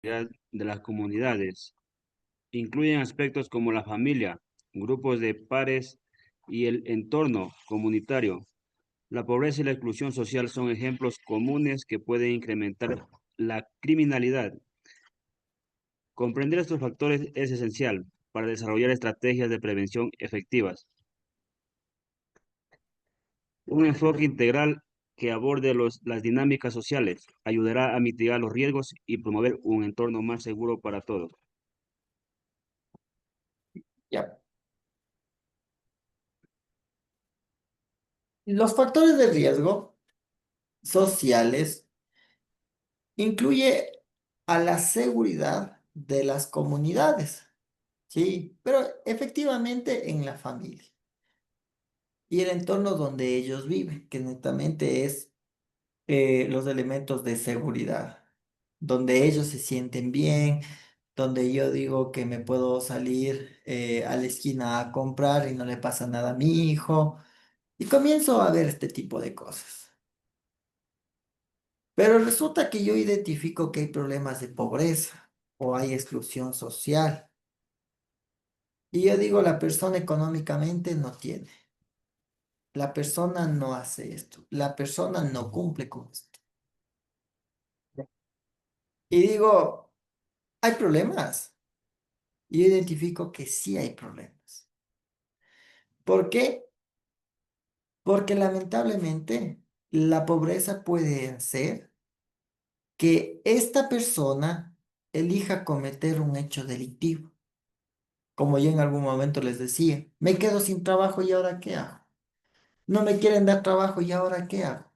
de las comunidades. Incluyen aspectos como la familia, grupos de pares y el entorno comunitario. La pobreza y la exclusión social son ejemplos comunes que pueden incrementar la criminalidad. Comprender estos factores es esencial para desarrollar estrategias de prevención efectivas. Un enfoque integral que aborde las dinámicas sociales ayudará a mitigar los riesgos y promover un entorno más seguro para todos. Ya. Los factores de riesgo sociales incluye a la seguridad de las comunidades, ¿sí? Pero efectivamente en la familia y el entorno donde ellos viven, que netamente es los elementos de seguridad, donde ellos se sienten bien, donde yo digo que me puedo salir a la esquina a comprar y no le pasa nada a mi hijo, y comienzo a ver este tipo de cosas. Pero resulta que yo identifico que hay problemas de pobreza o hay exclusión social. Y yo digo, la persona económicamente no tiene, la persona no hace esto, la persona no cumple con esto. Y digo, hay problemas. Y yo identifico que sí hay problemas. ¿Por qué? Porque lamentablemente la pobreza puede hacer que esta persona elija cometer un hecho delictivo. Como yo en algún momento les decía, me quedo sin trabajo y ahora ¿qué hago? No me quieren dar trabajo y ahora ¿qué hago?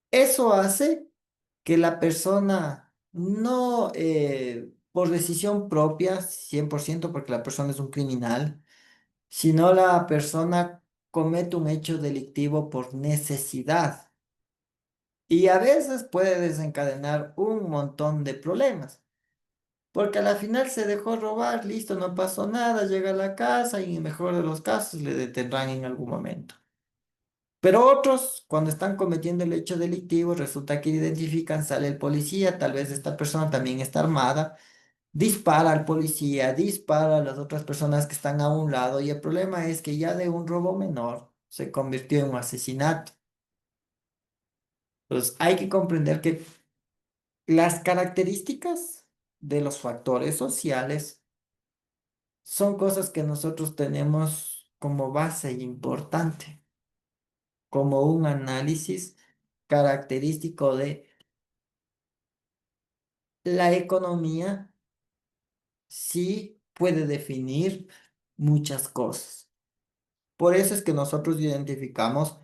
Eso hace que la persona no por decisión propia, 100% porque la persona es un criminal, sino la persona comete un hecho delictivo por necesidad y a veces puede desencadenar un montón de problemas, porque a la final se dejó robar, listo, no pasó nada, llega a la casa y en el mejor de los casos le detendrán en algún momento. Pero otros, cuando están cometiendo el hecho delictivo, resulta que identifican, sale el policía, tal vez esta persona también está armada, dispara al policía, dispara a las otras personas que están a un lado y el problema es que ya de un robo menor se convirtió en un asesinato. Entonces hay que comprender que las características de los factores sociales son cosas que nosotros tenemos como base importante, como un análisis característico de la economía, sí puede definir muchas cosas. Por eso es que nosotros identificamos,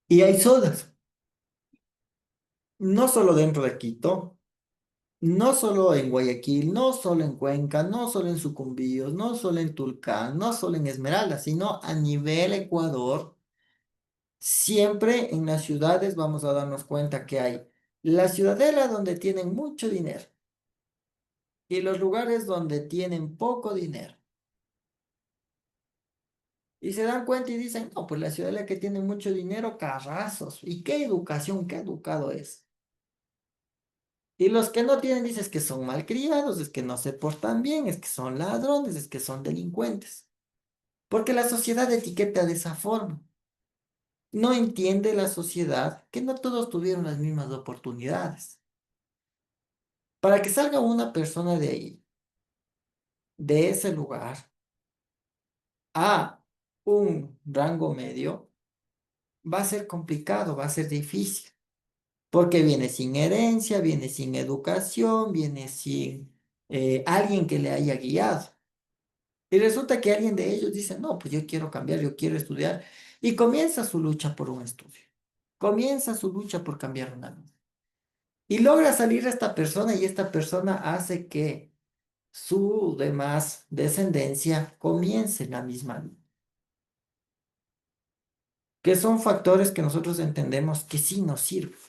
y hay zonas, no solo dentro de Quito, no solo en Guayaquil, no solo en Cuenca, no solo en Sucumbíos, no solo en Tulcán, no solo en Esmeralda, sino a nivel Ecuador, siempre en las ciudades vamos a darnos cuenta que hay la ciudadela donde tienen mucho dinero y los lugares donde tienen poco dinero. Y se dan cuenta y dicen, no, pues la ciudadela que tiene mucho dinero, carrazos. ¿Y qué educación, qué educado es? Y los que no tienen, dices que son malcriados, es que no se portan bien, es que son ladrones, es que son delincuentes. Porque la sociedad etiqueta de esa forma. No entiende la sociedad que no todos tuvieron las mismas oportunidades. Para que salga una persona de ahí, de ese lugar, a un rango medio, va a ser complicado, va a ser difícil. Porque viene sin herencia, viene sin educación, viene sin alguien que le haya guiado. Y resulta que alguien de ellos dice, no, pues yo quiero cambiar, yo quiero estudiar. Y comienza su lucha por un estudio. Comienza su lucha por cambiar una vida. Y logra salir esta persona y esta persona hace que su demás descendencia comience la misma vida. Que son factores que nosotros entendemos que sí nos sirven.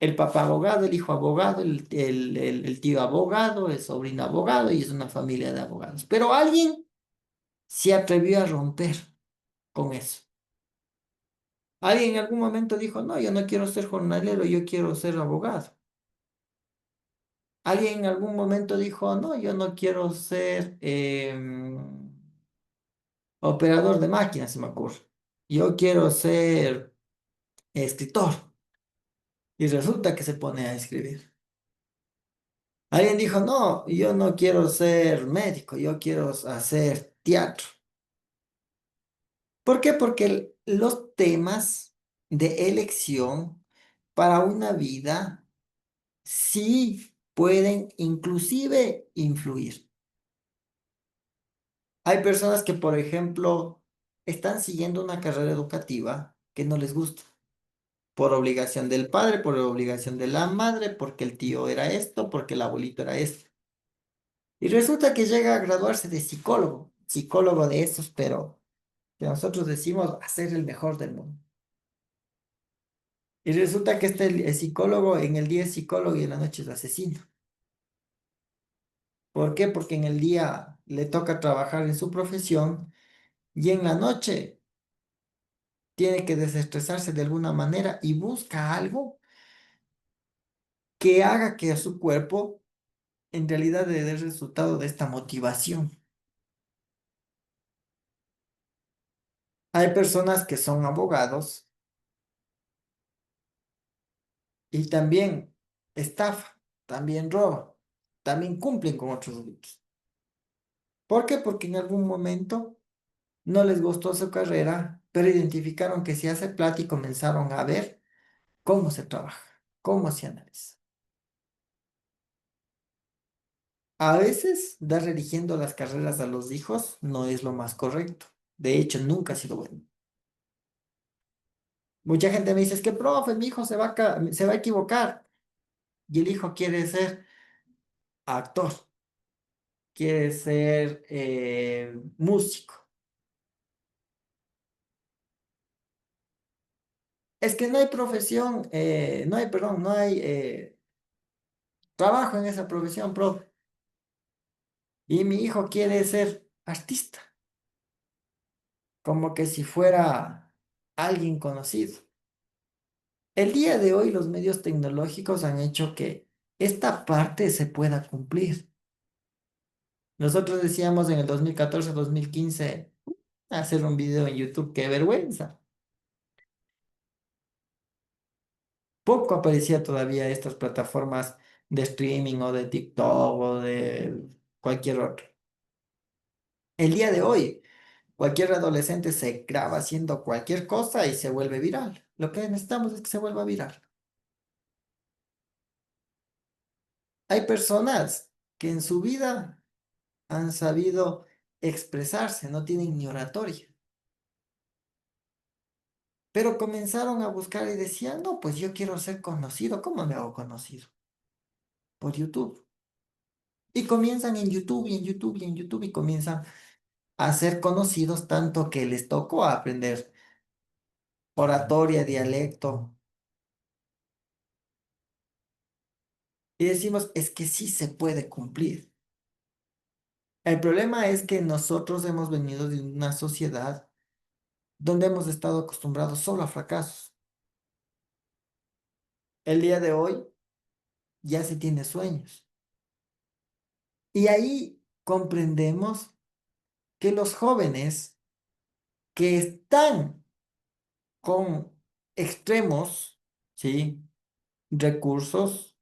El papá abogado, el hijo abogado, el tío abogado, el sobrino abogado y es una familia de abogados. Pero alguien se atrevió a romper con eso. Alguien en algún momento dijo, no, yo no quiero ser jornalero, yo quiero ser abogado. Alguien en algún momento dijo, no, yo no quiero ser operador de máquinas, se me ocurre. Yo quiero ser escritor. Y resulta que se pone a escribir. Alguien dijo, no, yo no quiero ser médico, yo quiero hacer teatro. ¿Por qué? Porque los temas de elección para una vida sí pueden inclusive influir. Hay personas que, por ejemplo, están siguiendo una carrera educativa que no les gusta, por obligación del padre, por obligación de la madre, porque el tío era esto, porque el abuelito era esto. Y resulta que llega a graduarse de psicólogo, psicólogo de esos, pero que nosotros decimos a ser el mejor del mundo. Y resulta que el psicólogo en el día es psicólogo y en la noche es asesino. ¿Por qué? Porque en el día le toca trabajar en su profesión y en la noche tiene que desestresarse de alguna manera y busca algo que haga que a su cuerpo en realidad le dé el resultado de esta motivación. Hay personas que son abogados y también estafan, también roban, también cumplen con otros delitos. ¿Por qué? Porque en algún momento no les gustó su carrera, pero identificaron que se hace plata y comenzaron a ver cómo se trabaja, cómo se analiza. A veces dar eligiendo las carreras a los hijos no es lo más correcto. De hecho, nunca ha sido bueno. Mucha gente me dice, es que, profe, mi hijo se va a equivocar. Y el hijo quiere ser actor, quiere ser músico. Es que no hay profesión, no hay, perdón, no hay trabajo en esa profesión, profe. Y mi hijo quiere ser artista, como que si fuera alguien conocido. El día de hoy los medios tecnológicos han hecho que esta parte se pueda cumplir. Nosotros decíamos en el 2014, 2015, hacer un video en YouTube, qué vergüenza. Poco aparecía todavía estas plataformas de streaming o de TikTok o de cualquier otro. El día de hoy, cualquier adolescente se graba haciendo cualquier cosa y se vuelve viral. Lo que necesitamos es que se vuelva viral. Hay personas que en su vida han sabido expresarse, no tienen ni oratoria, pero comenzaron a buscar y decían, no, pues yo quiero ser conocido. ¿Cómo me hago conocido? Por YouTube. Y comienzan en YouTube y en YouTube y en YouTube y comienzan a ser conocidos tanto que les tocó aprender oratoria, dialecto. Y decimos, es que sí se puede cumplir. El problema es que nosotros hemos venido de una sociedad donde hemos estado acostumbrados solo a fracasos. El día de hoy ya se tiene sueños. Y ahí comprendemos que los jóvenes que están con extremos, ¿sí? Recursos,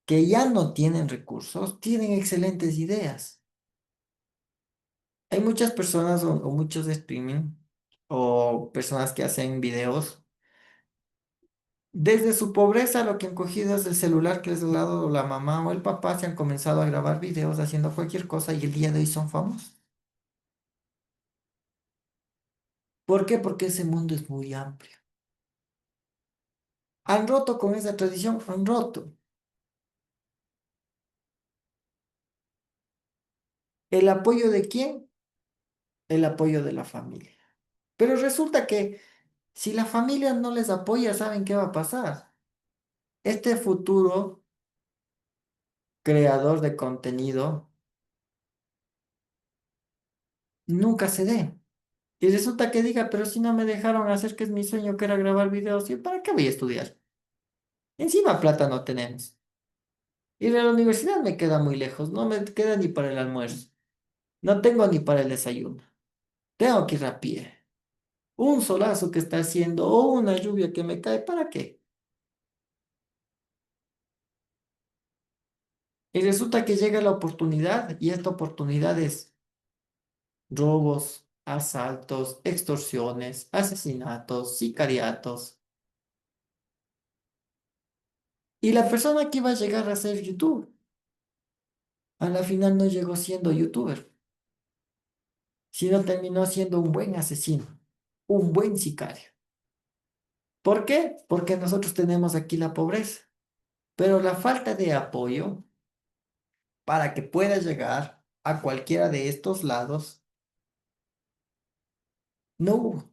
que ya no tienen recursos, tienen excelentes ideas. Hay muchas personas o muchos de streaming o personas que hacen videos. Desde su pobreza lo que han cogido es el celular que les ha dado la mamá o el papá, se han comenzado a grabar videos haciendo cualquier cosa y el día de hoy son famosos. ¿Por qué? Porque ese mundo es muy amplio. Han roto con esa tradición, han roto. ¿El apoyo de quién? El apoyo de la familia. Pero resulta que si la familia no les apoya, ¿saben qué va a pasar? Este futuro creador de contenido nunca se dé. Y resulta que diga, pero si no me dejaron hacer que es mi sueño, que era grabar videos, ¿y para qué voy a estudiar? Encima plata no tenemos. Ir a la universidad me queda muy lejos, no me queda ni para el almuerzo, no tengo ni para el desayuno, tengo que ir a pie. Un solazo que está haciendo o una lluvia que me cae, ¿para qué? Y resulta que llega la oportunidad y esta oportunidad es robos, asaltos, extorsiones, asesinatos, sicariatos. Y la persona que iba a llegar a ser youtuber, a la final no llegó siendo youtuber, sino terminó siendo un buen asesino, un buen sicario. ¿Por qué? Porque nosotros tenemos aquí la pobreza, pero la falta de apoyo para que pueda llegar a cualquiera de estos lados, no hubo.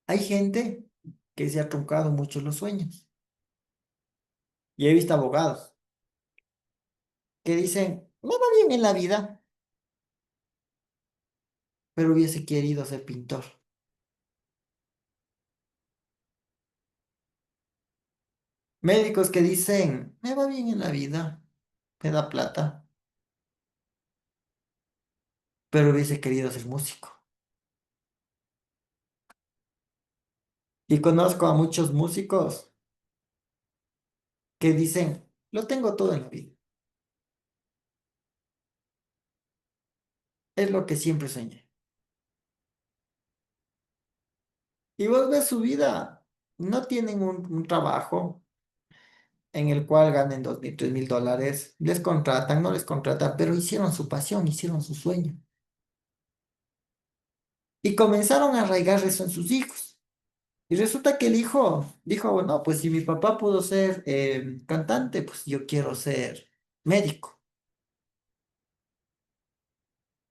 Hay gente que se ha truncado mucho los sueños. Y he visto abogados que dicen, me va bien en la vida, pero hubiese querido ser pintor. Médicos que dicen, me va bien en la vida, me da plata, pero hubiese querido ser músico. Y conozco a muchos músicos que dicen, lo tengo todo en la vida, es lo que siempre soñé. Y vos ves su vida, no tienen un trabajo en el cual ganen 2.000, $3.000, les contratan, no les contratan, pero hicieron su pasión, hicieron su sueño. Y comenzaron a arraigar eso en sus hijos. Y resulta que el hijo dijo, bueno, pues si mi papá pudo ser cantante, pues yo quiero ser médico.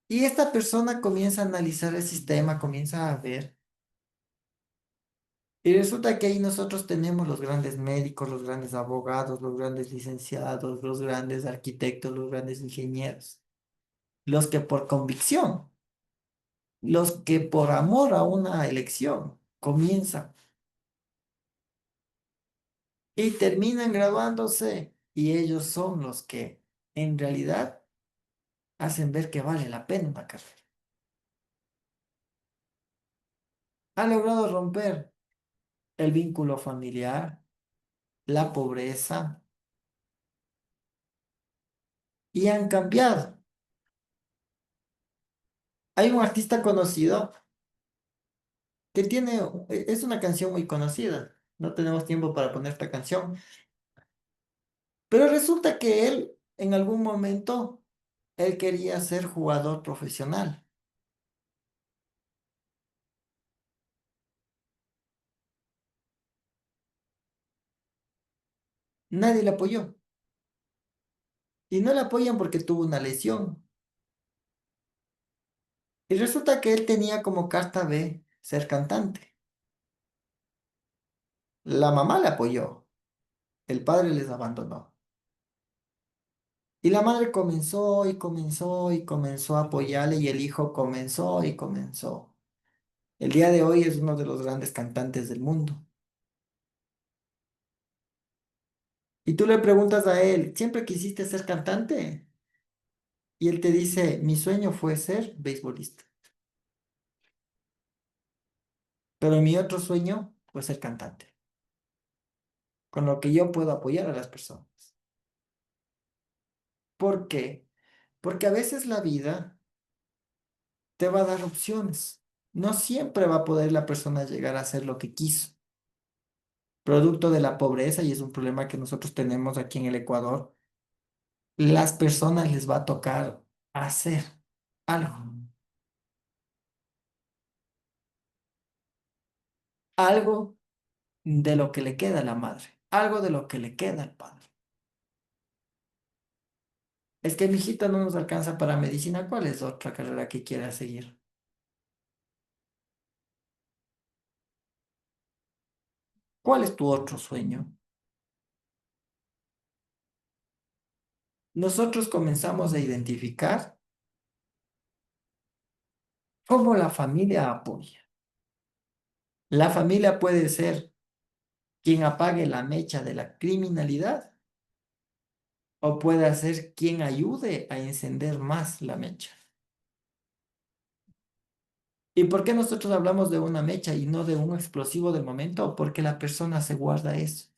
Y esta persona comienza a analizar el sistema, comienza a ver. Y resulta que ahí nosotros tenemos los grandes médicos, los grandes abogados, los grandes licenciados, los grandes arquitectos, los grandes ingenieros, los que por convicción, los que por amor a una elección comienzan y terminan graduándose y ellos son los que en realidad hacen ver que vale la pena una carrera. Han logrado romper el vínculo familiar, la pobreza y han cambiado. Hay un artista conocido que tiene, es una canción muy conocida. No tenemos tiempo para poner esta canción, pero resulta que él en algún momento él quería ser jugador profesional. Nadie le apoyó. Y no le apoyan porque tuvo una lesión. Y resulta que él tenía como carta B ser cantante. La mamá le apoyó, el padre les abandonó. Y la madre comenzó y comenzó y comenzó a apoyarle y el hijo comenzó y comenzó. El día de hoy es uno de los grandes cantantes del mundo. Y tú le preguntas a él, ¿siempre quisiste ser cantante? Y él te dice, mi sueño fue ser beisbolista, pero mi otro sueño fue ser cantante, con lo que yo puedo apoyar a las personas. ¿Por qué? Porque a veces la vida te va a dar opciones. No siempre va a poder la persona llegar a hacer lo que quiso, producto de la pobreza, y es un problema que nosotros tenemos aquí en el Ecuador. Las personas les va a tocar hacer algo, algo de lo que le queda a la madre, algo de lo que le queda al padre. Es que mi hijita no nos alcanza para medicina, ¿cuál es otra carrera que quiera seguir? ¿Cuál es tu otro sueño? Nosotros comenzamos a identificar cómo la familia apoya. La familia puede ser quien apague la mecha de la criminalidad o puede ser quien ayude a encender más la mecha. ¿Y por qué nosotros hablamos de una mecha y no de un explosivo del momento? Porque la persona se guarda eso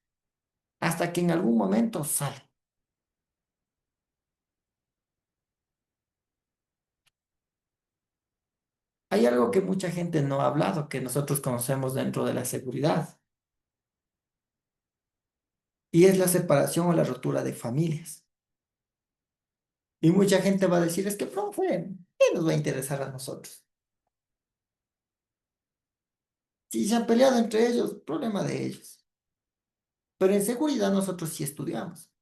hasta que en algún momento sale. Hay algo que mucha gente no ha hablado, que nosotros conocemos dentro de la seguridad, y es la separación o la ruptura de familias. Y mucha gente va a decir, es que, profe, ¿qué nos va a interesar a nosotros? Si se han peleado entre ellos, problema de ellos. Pero en seguridad nosotros sí estudiamos,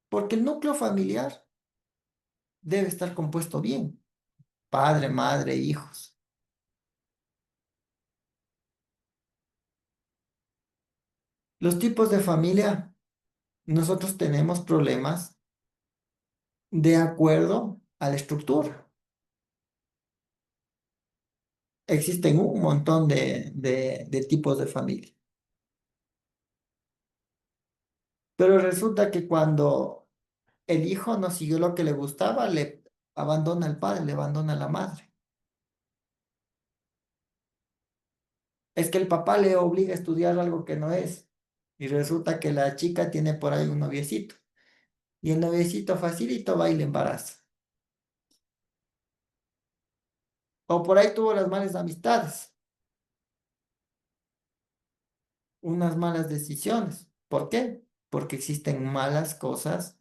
porque el núcleo familiar debe estar compuesto bien, padre, madre, hijos. Los tipos de familia, nosotros tenemos problemas de acuerdo a la estructura. Existen un montón de tipos de familia. Pero resulta que cuando el hijo no siguió lo que le gustaba, le abandona al padre, le abandona a la madre. Es que el papá le obliga a estudiar algo que no es. Y resulta que la chica tiene por ahí un noviecito. Y el noviecito facilito va y le embaraza. O por ahí tuvo las malas amistades, unas malas decisiones. ¿Por qué? Porque existen malas cosas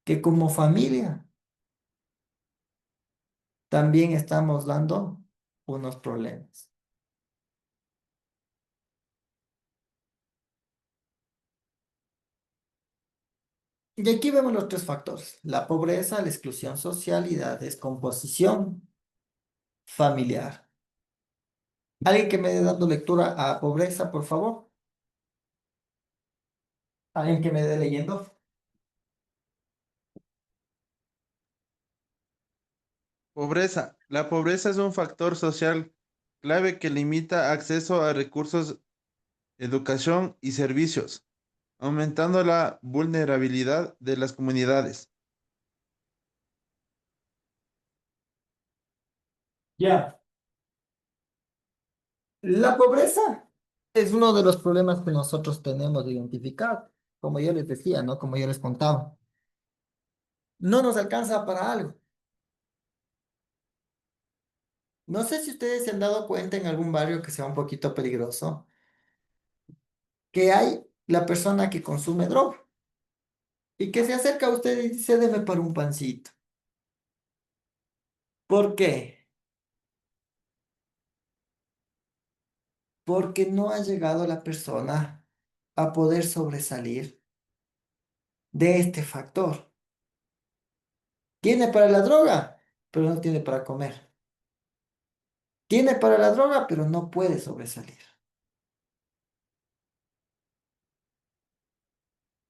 que como familia también estamos dando unos problemas. Y aquí vemos los tres factores: la pobreza, la exclusión social y la descomposición familiar. ¿Alguien que me dé dando lectura a pobreza, por favor? ¿Alguien que me dé leyendo? Pobreza. La pobreza es un factor social clave que limita acceso a recursos, educación y servicios, aumentando la vulnerabilidad de las comunidades. Ya. La pobreza es uno de los problemas que nosotros tenemos identificado, como yo les decía, ¿no? Como yo les contaba. No nos alcanza para algo. No sé si ustedes se han dado cuenta en algún barrio que sea un poquito peligroso, que hay la persona que consume droga y que se acerca a usted y dice, deme para un pancito. ¿Por qué? Porque no ha llegado la persona a poder sobresalir de este factor. Tiene para la droga, pero no tiene para comer. Tiene para la droga, pero no puede sobresalir.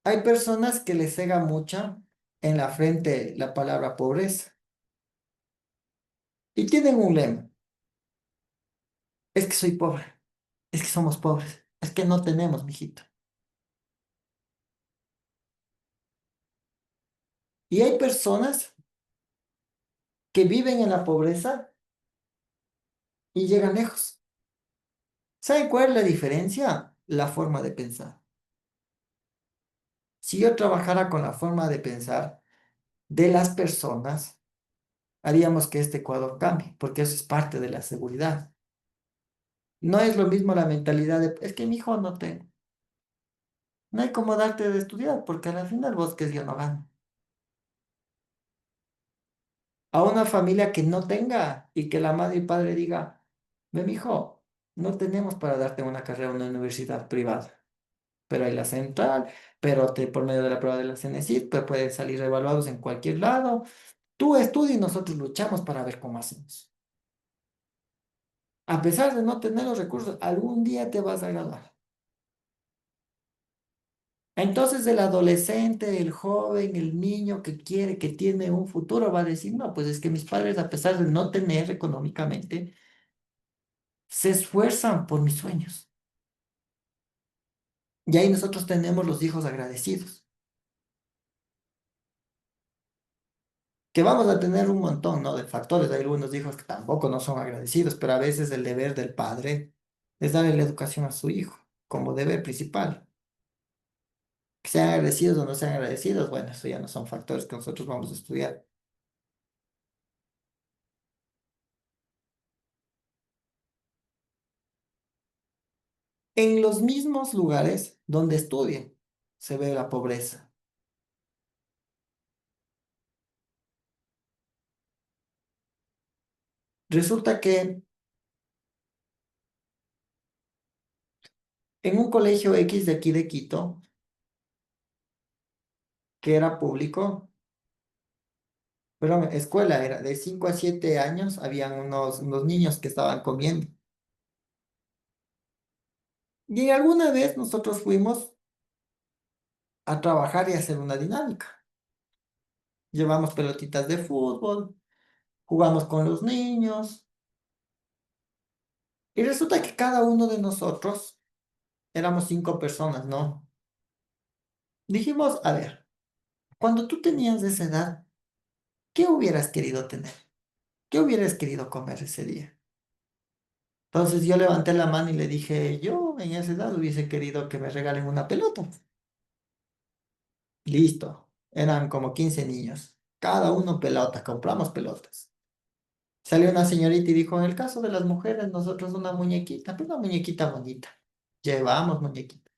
Hay personas que les cega mucha en la frente la palabra pobreza y tienen un lema: es que soy pobre, es que somos pobres, es que no tenemos, mijito. Y hay personas que viven en la pobreza y llegan lejos. ¿Saben cuál es la diferencia? La forma de pensar. Si yo trabajara con la forma de pensar de las personas, haríamos que este Ecuador cambie, porque eso es parte de la seguridad. No es lo mismo la mentalidad de, es que mi hijo no tengo. No hay cómo darte de estudiar, porque al final vos que yo no gano. A una familia que no tenga y que la madre y padre diga, ve, mi hijo, no tenemos para darte una carrera en una universidad privada, pero hay la central, pero por medio de la prueba de la CENESID, pues pueden salir evaluados en cualquier lado. Tú estudia y nosotros luchamos para ver cómo hacemos. A pesar de no tener los recursos, algún día te vas a graduar. Entonces el adolescente, el joven, el niño que quiere, que tiene un futuro, va a decir, no, pues es que mis padres, a pesar de no tener económicamente, se esfuerzan por mis sueños. Y ahí nosotros tenemos los hijos agradecidos, que vamos a tener un montón, ¿no? De factores. Hay algunos hijos que tampoco no son agradecidos, pero a veces el deber del padre es darle la educación a su hijo como deber principal. Que sean agradecidos o no sean agradecidos, bueno, eso ya no son factores que nosotros vamos a estudiar. En los mismos lugares donde estudien se ve la pobreza. Resulta que en un colegio X de aquí de Quito, que era público, perdón, escuela era de 5 a 7 años, habían unos niños que estaban comiendo. Y alguna vez nosotros fuimos a trabajar y a hacer una dinámica. Llevamos pelotitas de fútbol, jugamos con los niños, y resulta que cada uno de nosotros, éramos 5 personas, ¿no? Dijimos, a ver, cuando tú tenías esa edad, ¿qué hubieras querido tener? ¿Qué hubieras querido comer ese día? Entonces yo levanté la mano y le dije, yo en esa edad hubiese querido que me regalen una pelota. Listo, eran como 15 niños, cada uno pelota, compramos pelotas. Salió una señorita y dijo, en el caso de las mujeres, nosotros una muñequita, pues una muñequita bonita. Llevamos muñequita.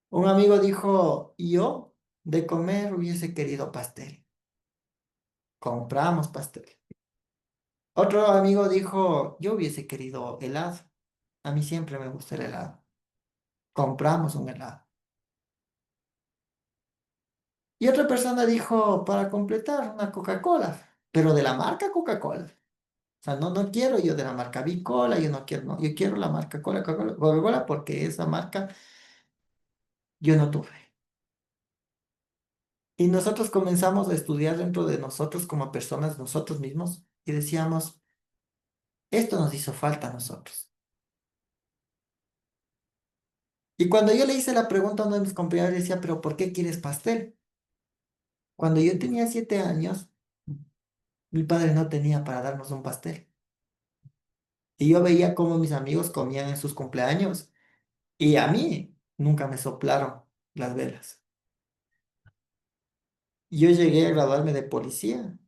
Un amigo dijo, yo de comer hubiese querido pastel. Compramos pastel. Otro amigo dijo, yo hubiese querido helado. A mí siempre me gusta el helado. Compramos un helado. Y otra persona dijo, para completar, una Coca-Cola, pero de la marca Coca-Cola. O sea, no quiero yo de la marca Bicola, yo no quiero, no, yo quiero la marca Coca-Cola porque esa marca yo no tuve. Y nosotros comenzamos a estudiar dentro de nosotros como personas, nosotros mismos, y decíamos, esto nos hizo falta a nosotros. Y cuando yo le hice la pregunta a uno de mis compañeros, decía, pero ¿por qué quieres pastel? Cuando yo tenía 7 años, mi padre no tenía para darnos un pastel. Y yo veía cómo mis amigos comían en sus cumpleaños, y a mí nunca me soplaron las velas. Yo llegué a graduarme de policía,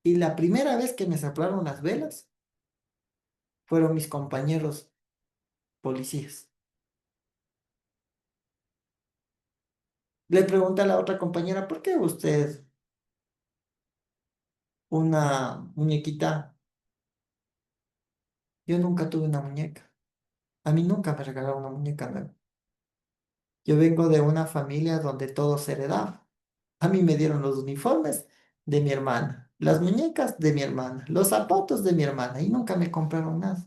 y la primera vez que me soplaron las velas fueron mis compañeros policías. Le pregunté a la otra compañera, ¿por qué usted una muñequita? Yo nunca tuve una muñeca. A mí nunca me regalaron una muñeca nueva. Yo vengo de una familia donde todo se heredaba. A mí me dieron los uniformes de mi hermana, las muñecas de mi hermana, los zapatos de mi hermana y nunca me compraron nada.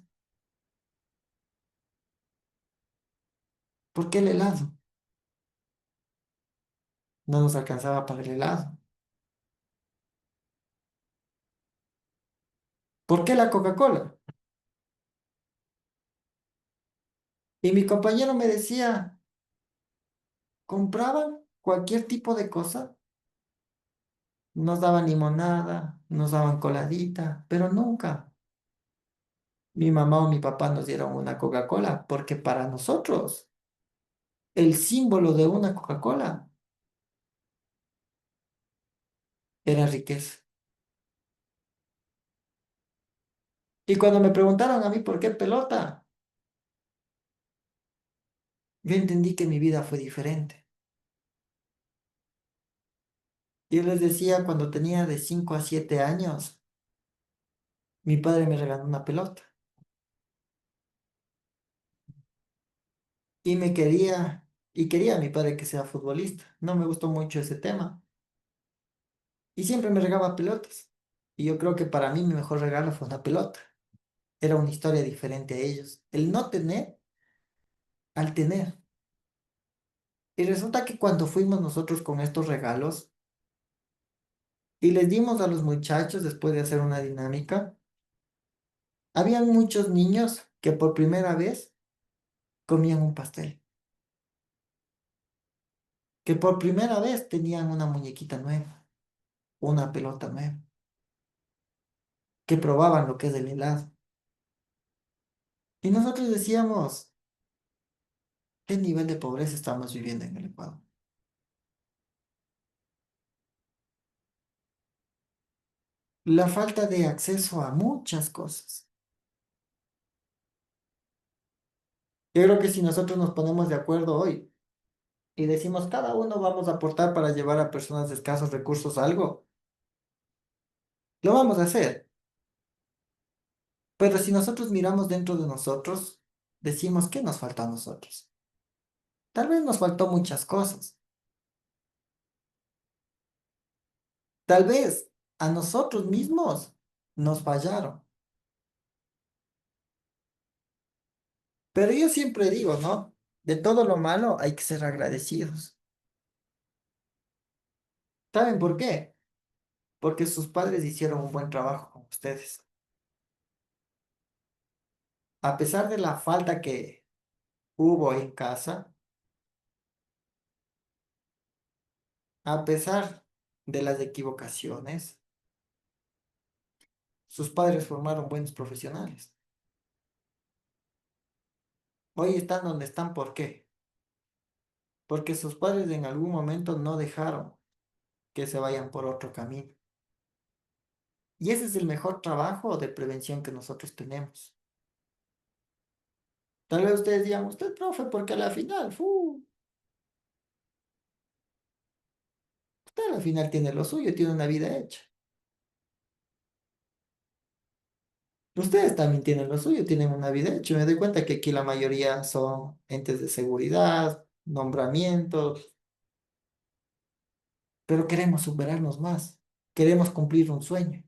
¿Por qué el helado? No nos alcanzaba para el helado. ¿Por qué la Coca-Cola? Y mi compañero me decía, compraban cualquier tipo de cosa. Nos daban limonada, nos daban coladita, pero nunca mi mamá o mi papá nos dieron una Coca-Cola, porque para nosotros el símbolo de una Coca-Cola era riqueza. Y cuando me preguntaron a mí por qué pelota, yo entendí que mi vida fue diferente. Yo les decía, cuando tenía de 5 a 7 años, mi padre me regaló una pelota y me quería, y quería a mi padre que sea futbolista. No me gustó mucho ese tema y siempre me regalaba pelotas. Y yo creo que para mí mi mejor regalo fue una pelota. Era una historia diferente a ellos. El no tener al tener. Y resulta que cuando fuimos nosotros con estos regalos y les dimos a los muchachos después de hacer una dinámica, Habían muchos niños que por primera vez comían un pastel, que por primera vez tenían una muñequita nueva, una pelota nueva, que probaban lo que es el helado. Y nosotros decíamos, ¿qué nivel de pobreza estamos viviendo en el Ecuador? La falta de acceso a muchas cosas. Yo creo que si nosotros nos ponemos de acuerdo hoy y decimos cada uno vamos a aportar para llevar a personas de escasos recursos algo, lo vamos a hacer. Pero si nosotros miramos dentro de nosotros, decimos, ¿qué nos falta a nosotros? Tal vez nos faltó muchas cosas. Tal vez a nosotros mismos nos fallaron. Pero yo siempre digo, ¿no? De todo lo malo hay que ser agradecidos. ¿Saben por qué? Porque sus padres hicieron un buen trabajo con ustedes. A pesar de la falta que hubo en casa, a pesar de las equivocaciones, sus padres formaron buenos profesionales. Hoy están donde están, ¿por qué? Porque sus padres en algún momento no dejaron que se vayan por otro camino. Y ese es el mejor trabajo de prevención que nosotros tenemos. Tal vez ustedes digan, usted, profe, porque a la final, usted a la final tiene lo suyo, tiene una vida hecha. Ustedes también tienen lo suyo, tienen una vida hecha. Me doy cuenta que aquí la mayoría son entes de seguridad, nombramientos, pero queremos superarnos más. Queremos cumplir un sueño.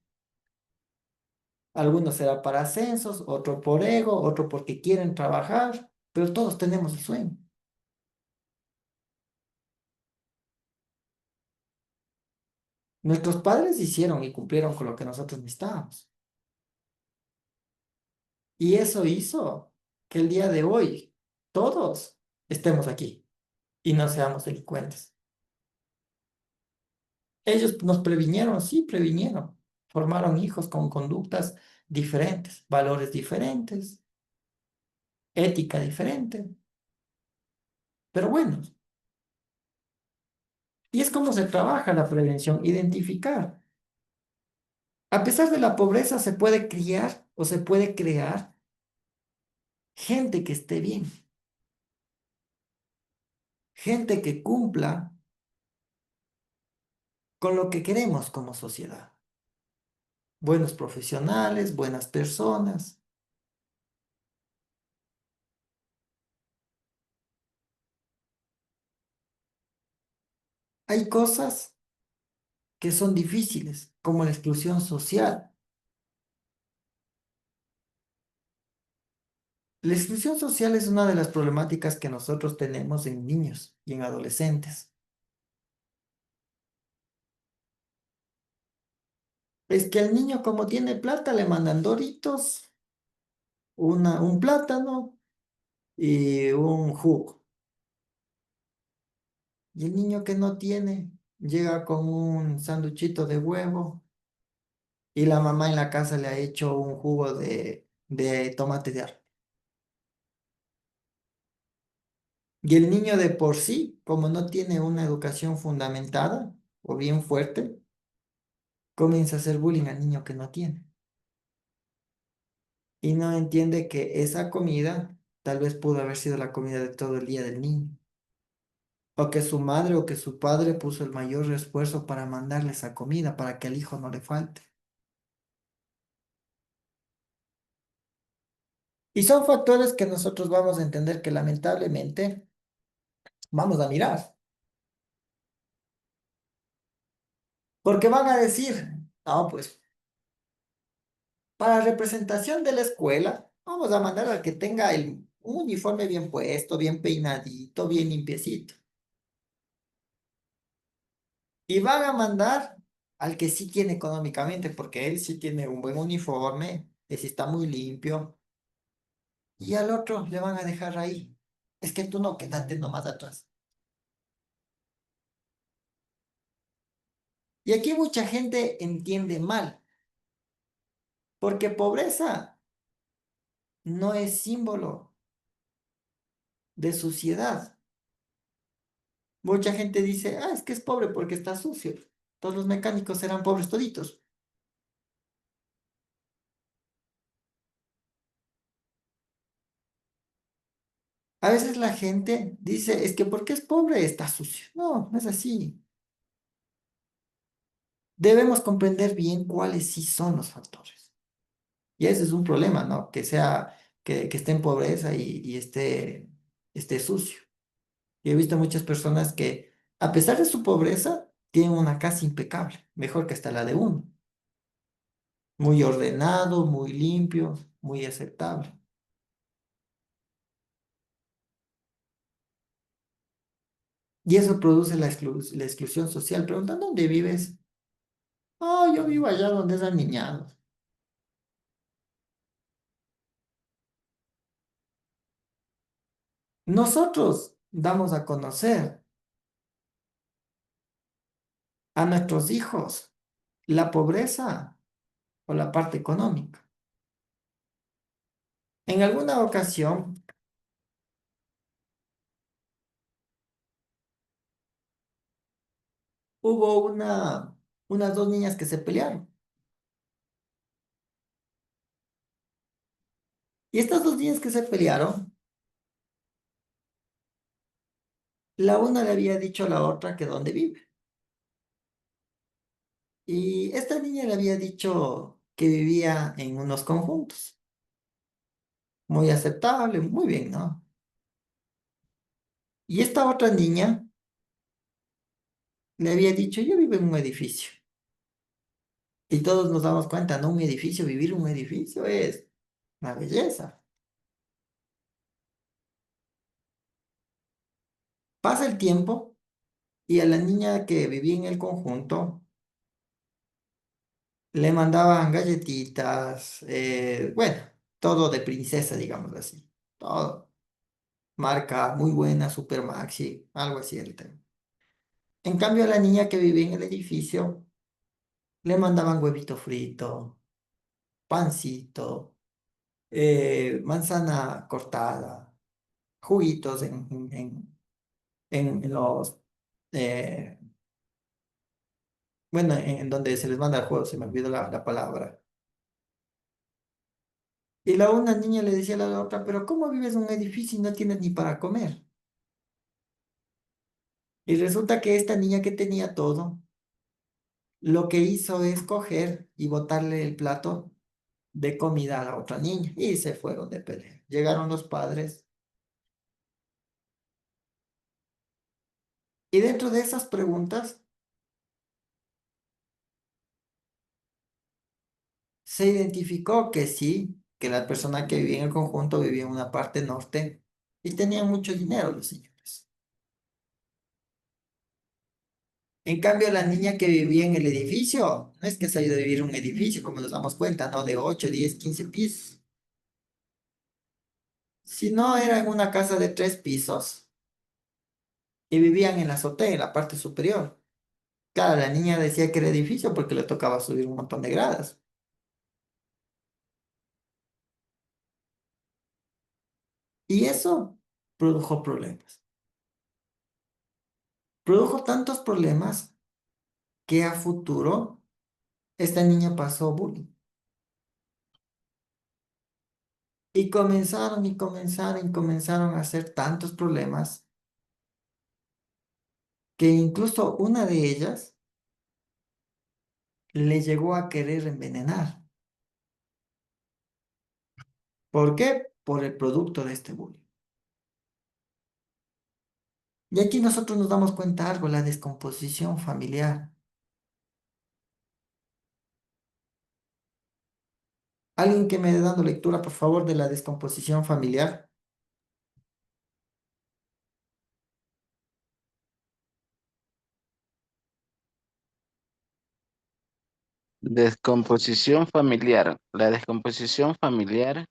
Algunos será para ascensos, otro por ego, otro porque quieren trabajar, pero todos tenemos el sueño. Nuestros padres hicieron y cumplieron con lo que nosotros necesitábamos. Y eso hizo que el día de hoy todos estemos aquí y no seamos delincuentes. Ellos nos previnieron, sí, previnieron. Formaron hijos con conductas diferentes, valores diferentes, ética diferente, pero bueno. Y es como se trabaja la prevención, identificar. A pesar de la pobreza se puede criar o se puede crear gente que esté bien, gente que cumpla con lo que queremos como sociedad. Buenos profesionales, buenas personas. Hay cosas que son difíciles, como la exclusión social. La exclusión social es una de las problemáticas que nosotros tenemos en niños y en adolescentes. Es que al niño como tiene plata le mandan Doritos, un plátano y un jugo. Y el niño que no tiene llega con un sanduchito de huevo y la mamá en la casa le ha hecho un jugo de tomate de árbol. Y el niño de por sí, como no tiene una educación fundamentada o bien fuerte, comienza a hacer bullying al niño que no tiene. Y no entiende que esa comida tal vez pudo haber sido la comida de todo el día del niño. O que su madre o que su padre puso el mayor esfuerzo para mandarle esa comida para que al hijo no le falte. Y son factores que nosotros vamos a entender que lamentablemente vamos a mirar. Porque van a decir, no, pues para representación de la escuela, vamos a mandar al que tenga un uniforme bien puesto, bien peinadito, bien limpiecito. Y van a mandar al que sí tiene económicamente, porque él sí tiene un buen uniforme, ese está muy limpio, y al otro le van a dejar ahí. Es que tú no, quédate nomás atrás. Y aquí mucha gente entiende mal, porque pobreza no es símbolo de suciedad. Mucha gente dice, ah, es que es pobre porque está sucio. Todos los mecánicos serán pobres toditos. A veces la gente dice, es que porque es pobre está sucio. No, no es así. Debemos comprender bien cuáles sí son los factores. Y ese es un problema, ¿no? Que esté en pobreza y esté sucio. Y he visto muchas personas que, a pesar de su pobreza, tienen una casa impecable, mejor que hasta la de uno. Muy ordenado, muy limpio, muy aceptable. Y eso produce la exclusión social. Preguntan, ¿dónde vives? Oh, yo vivo allá donde es Aniñado. Nosotros damos a conocer a nuestros hijos la pobreza o la parte económica. En alguna ocasión hubo unas dos niñas que se pelearon. Y estas dos niñas que se pelearon, la una le había dicho a la otra que dónde vive. Y esta niña le había dicho que vivía en unos conjuntos. Muy aceptable, muy bien, ¿no? Y esta otra niña le había dicho, yo vivo en un edificio. Y todos nos damos cuenta, ¿no? Un edificio, vivir en un edificio es una belleza. Pasa el tiempo y a la niña que vivía en el conjunto le mandaban galletitas, bueno, todo de princesa, digamos así. Todo. Marca muy buena, Super Maxi, algo así era el tema. En cambio, a la niña que vivía en el edificio le mandaban huevito frito, pancito, manzana cortada, juguitos en los, eh, bueno, en donde se les manda el juego, se me olvidó la palabra. Y la una niña le decía a la otra, pero ¿cómo vives en un edificio y no tienes ni para comer? Y resulta que esta niña que tenía todo, lo que hizo es coger y botarle el plato de comida a la otra niña y se fueron de pelea. Llegaron los padres y dentro de esas preguntas se identificó que sí, que la persona que vivía en el conjunto vivía en una parte norte y tenían mucho dinero los señores. En cambio, la niña que vivía en el edificio, no es que se haya ido a vivir en un edificio, como nos damos cuenta, ¿no? De 8, 10, 15 pisos, sino era en una casa de 3 pisos y vivían en la azotea, en la parte superior. Claro, la niña decía que era edificio porque le tocaba subir un montón de gradas. Y eso produjo problemas. Produjo tantos problemas que a futuro esta niña pasó bullying. Y comenzaron a hacer tantos problemas que incluso una de ellas le llegó a querer envenenar. ¿Por qué? Por el producto de este bullying. Y aquí nosotros nos damos cuenta algo, la descomposición familiar. Alguien que me dé dando lectura, por favor, de la descomposición familiar. Descomposición familiar. La descomposición familiar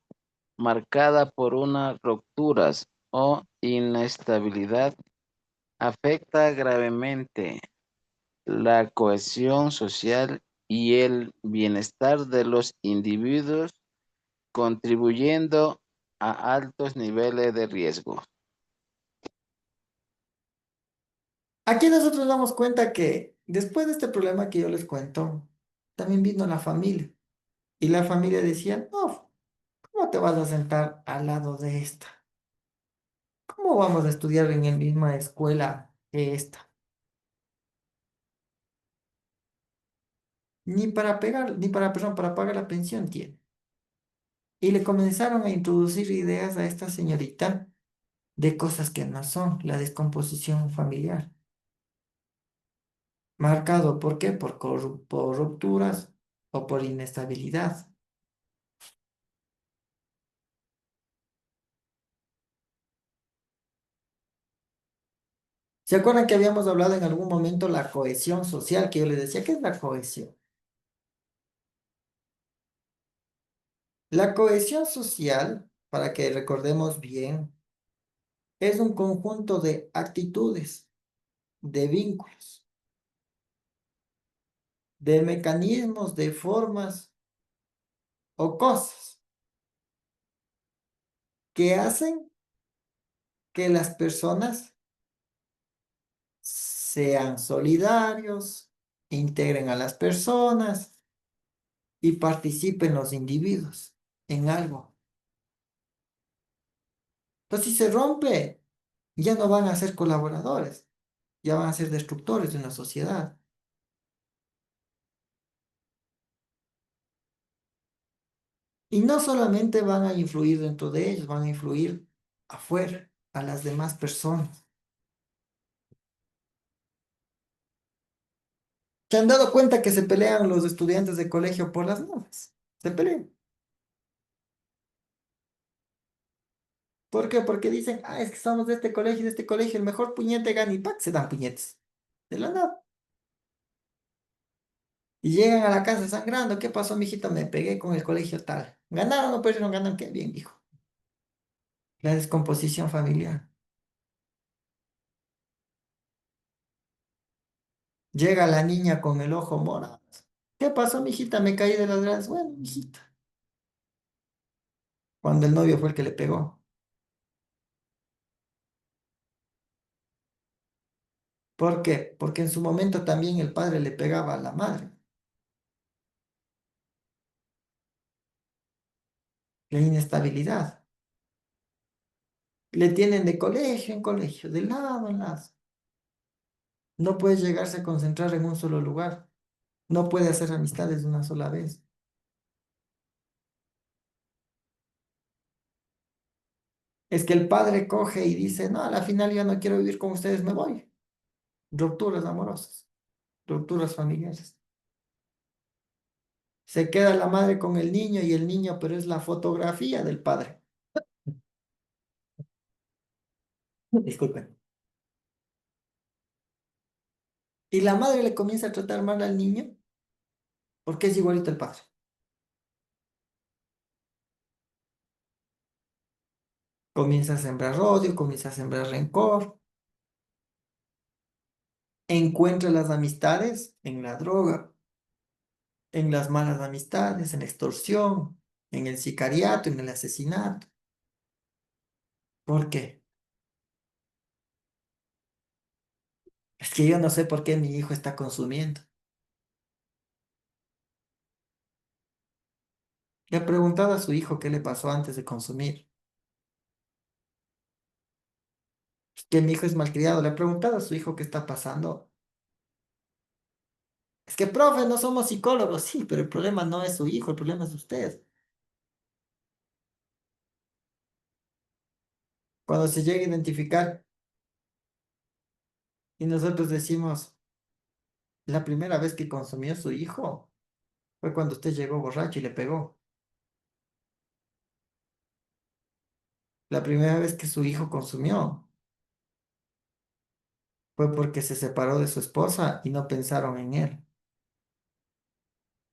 marcada por unas rupturas o inestabilidad afecta gravemente la cohesión social y el bienestar de los individuos, contribuyendo a altos niveles de riesgo. Aquí nosotros damos cuenta que después de este problema que yo les cuento, también vino la familia. Y la familia decía, no, ¿cómo te vas a sentar al lado de esta? ¿Cómo vamos a estudiar en la misma escuela que esta? Ni para pegar, ni para, perdón, para pagar la pensión tiene. Y le comenzaron a introducir ideas a esta señorita de cosas que no son, la descomposición familiar. Marcado, ¿por qué? Por rupturas o por inestabilidad. ¿Se acuerdan que habíamos hablado en algún momento la cohesión social? Que yo les decía, ¿qué es la cohesión? La cohesión social, para que recordemos bien, es un conjunto de actitudes, de vínculos, de mecanismos, de formas o cosas que hacen que las personas sean solidarios, integren a las personas y participen los individuos en algo. Entonces, si se rompe, ya no van a ser colaboradores, ya van a ser destructores de una sociedad. Y no solamente van a influir dentro de ellos, van a influir afuera, a las demás personas. ¿Se han dado cuenta que se pelean los estudiantes de colegio por las notas? Se pelean. ¿Por qué? Porque dicen, ah, es que somos de este colegio, el mejor puñete gana y ¡pac! Se dan puñetes. De la nada. Y llegan a la casa sangrando. ¿Qué pasó, mijito? Me pegué con el colegio tal. ¿Ganaron o perdieron? ¿Ganan qué? Bien, dijo. La descomposición familiar. Llega la niña con el ojo morado. ¿Qué pasó, mijita? Me caí de las gradas. Bueno, mijita. Cuando el novio fue el que le pegó. ¿Por qué? Porque en su momento también el padre le pegaba a la madre. La inestabilidad. Le tienen de colegio en colegio, de lado en lado. No puede llegarse a concentrar en un solo lugar. No puede hacer amistades de una sola vez. Es que el padre coge y dice, no, a la final ya no quiero vivir con ustedes, me voy. Rupturas amorosas, rupturas familiares. Se queda la madre con el niño y el niño, pero es la fotografía del padre. Disculpen. Y la madre le comienza a tratar mal al niño porque es igualito el padre. Comienza a sembrar odio, comienza a sembrar rencor. Encuentra las amistades en la droga, en las malas amistades, en la extorsión, en el sicariato, en el asesinato. ¿Por qué? Es que yo no sé por qué mi hijo está consumiendo. Le ha preguntado a su hijo qué le pasó antes de consumir. Que mi hijo es malcriado. Le ha preguntado a su hijo qué está pasando. Es que, profe, no somos psicólogos. Sí, pero el problema no es su hijo, el problema es usted. Cuando se llega a identificar y nosotros decimos, la primera vez que consumió su hijo fue cuando usted llegó borracho y le pegó. La primera vez que su hijo consumió fue porque se separó de su esposa y no pensaron en él.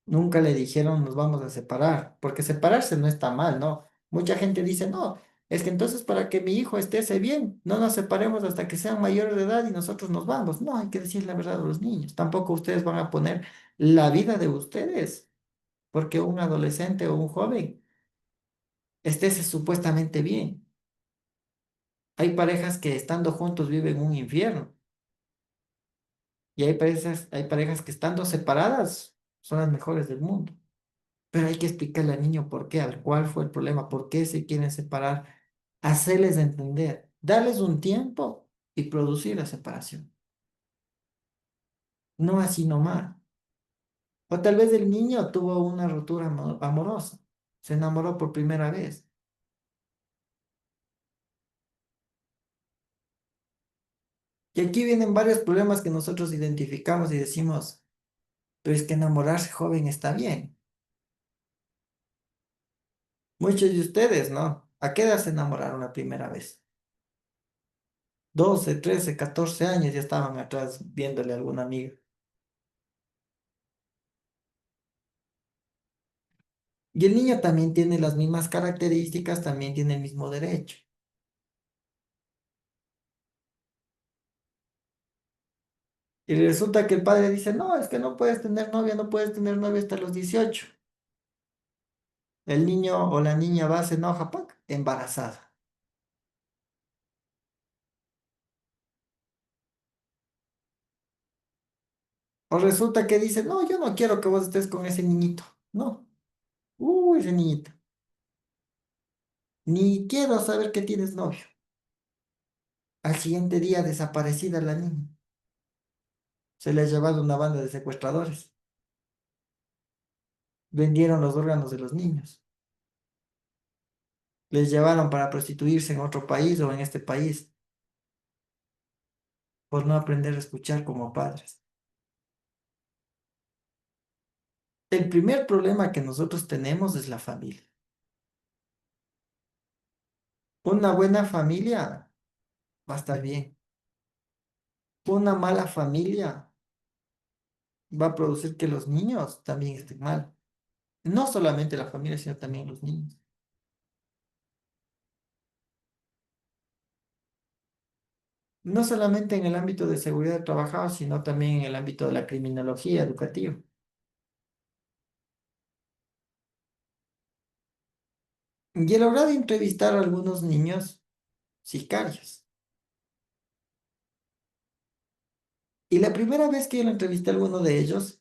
Nunca le dijeron nos vamos a separar, porque separarse no está mal, ¿no? Mucha gente dice, no, es que entonces para que mi hijo esté bien, no nos separemos hasta que sean mayores de edad y nosotros nos vamos. No, hay que decir la verdad a los niños. Tampoco ustedes van a poner la vida de ustedes, porque un adolescente o un joven esté supuestamente bien. Hay parejas que estando juntos viven un infierno y hay parejas que estando separadas son las mejores del mundo. Pero hay que explicarle al niño por qué, a ver cuál fue el problema, por qué se quieren separar, hacerles entender, darles un tiempo y producir la separación. No así nomás. O tal vez el niño tuvo una ruptura amorosa, se enamoró por primera vez. Y aquí vienen varios problemas que nosotros identificamos y decimos, pero es que enamorarse joven está bien. Muchos de ustedes, ¿no? ¿A qué edad se enamoraron la primera vez? 12, 13, 14 años ya estaban atrás viéndole a alguna amiga. Y el niño también tiene las mismas características, también tiene el mismo derecho. Y resulta que el padre dice, no, es que no puedes tener novia, no puedes tener novia hasta los 18. El niño o la niña va, se enoja, ¡pac!, embarazada. O resulta que dice, no, yo no quiero que vos estés con ese niñito. No, ese niñito. Ni quiero saber que tienes novio. Al siguiente día desaparecida la niña. Se le ha llevado una banda de secuestradores. Vendieron los órganos de los niños. Les llevaron para prostituirse en otro país o en este país por no aprender a escuchar como padres. El primer problema que nosotros tenemos es la familia. Una buena familia va a estar bien. Una mala familia va a producir que los niños también estén mal. No solamente la familia, sino también los niños. No solamente en el ámbito de seguridad de trabajo, sino también en el ámbito de la criminología educativa. Y he logrado entrevistar a algunos niños sicarios. Y la primera vez que yo lo entrevisté a alguno de ellos,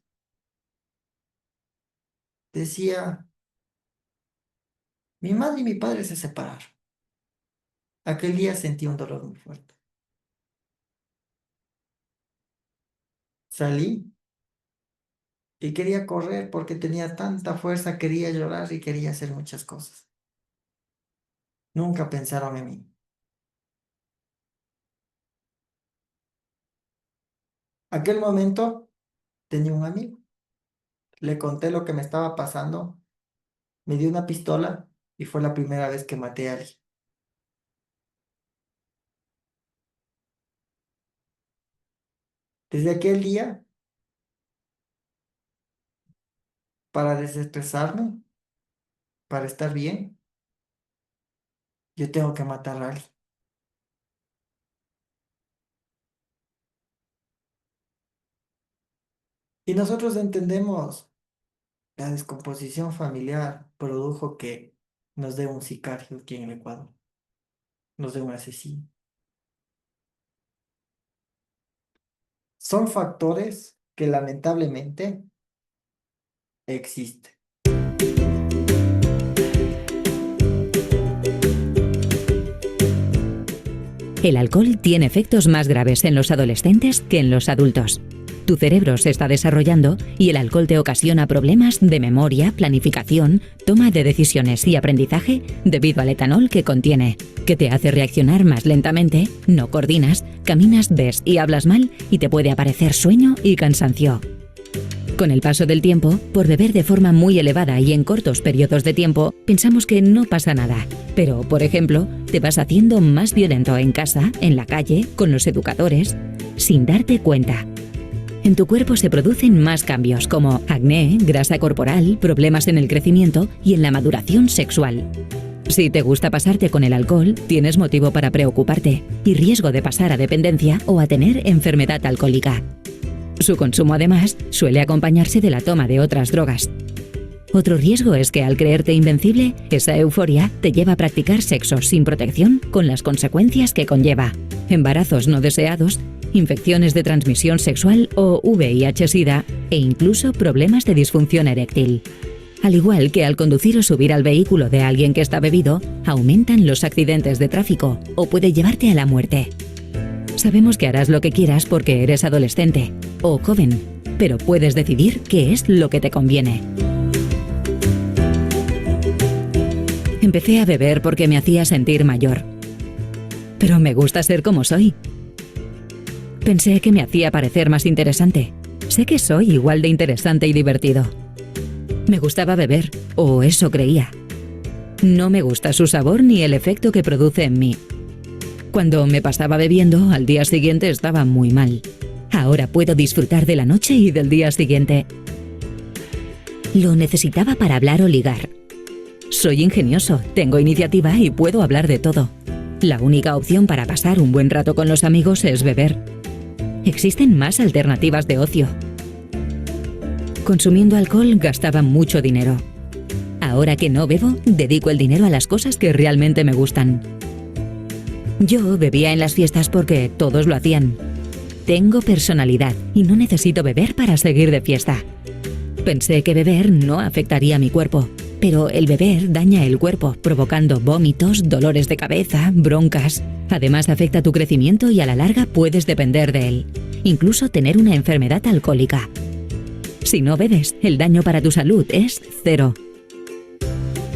decía, mi madre y mi padre se separaron. Aquel día sentí un dolor muy fuerte. Salí y quería correr porque tenía tanta fuerza, quería llorar y quería hacer muchas cosas. Nunca pensaron en mí. Aquel momento tenía un amigo. Le conté lo que me estaba pasando. Me dio una pistola y fue la primera vez que maté a alguien. Desde aquel día, para desestresarme, para estar bien, yo tengo que matar a alguien. Y nosotros entendemos, la descomposición familiar produjo que nos dé un sicario aquí en el Ecuador, nos dé un asesino. Son factores que lamentablemente existen. El alcohol tiene efectos más graves en los adolescentes que en los adultos. Tu cerebro se está desarrollando y el alcohol te ocasiona problemas de memoria, planificación, toma de decisiones y aprendizaje debido al etanol que contiene, que te hace reaccionar más lentamente, no coordinas, caminas, ves y hablas mal y te puede aparecer sueño y cansancio. Con el paso del tiempo, por beber de forma muy elevada y en cortos periodos de tiempo, pensamos que no pasa nada. Pero, por ejemplo, te vas haciendo más violento en casa, en la calle, con los educadores, sin darte cuenta. En tu cuerpo se producen más cambios como acné, grasa corporal, problemas en el crecimiento y en la maduración sexual. Si te gusta pasarte con el alcohol, tienes motivo para preocuparte y riesgo de pasar a dependencia o a tener enfermedad alcohólica. Su consumo, además, suele acompañarse de la toma de otras drogas. Otro riesgo es que al creerte invencible, esa euforia te lleva a practicar sexo sin protección con las consecuencias que conlleva: embarazos no deseados, infecciones de transmisión sexual o VIH-Sida e incluso problemas de disfunción eréctil. Al igual que al conducir o subir al vehículo de alguien que está bebido, aumentan los accidentes de tráfico o puede llevarte a la muerte. Sabemos que harás lo que quieras porque eres adolescente o joven, pero puedes decidir qué es lo que te conviene. Empecé a beber porque me hacía sentir mayor. Pero me gusta ser como soy. Pensé que me hacía parecer más interesante. Sé que soy igual de interesante y divertido. Me gustaba beber, o eso creía. No me gusta su sabor ni el efecto que produce en mí. Cuando me pasaba bebiendo, al día siguiente estaba muy mal. Ahora puedo disfrutar de la noche y del día siguiente. Lo necesitaba para hablar o ligar. Soy ingenioso, tengo iniciativa y puedo hablar de todo. La única opción para pasar un buen rato con los amigos es beber. Existen más alternativas de ocio. Consumiendo alcohol gastaba mucho dinero. Ahora que no bebo, dedico el dinero a las cosas que realmente me gustan. Yo bebía en las fiestas porque todos lo hacían. Tengo personalidad y no necesito beber para seguir de fiesta. Pensé que beber no afectaría a mi cuerpo, pero el beber daña el cuerpo, provocando vómitos, dolores de cabeza, broncas. Además afecta tu crecimiento y a la larga puedes depender de él, incluso tener una enfermedad alcohólica. Si no bebes, el daño para tu salud es cero.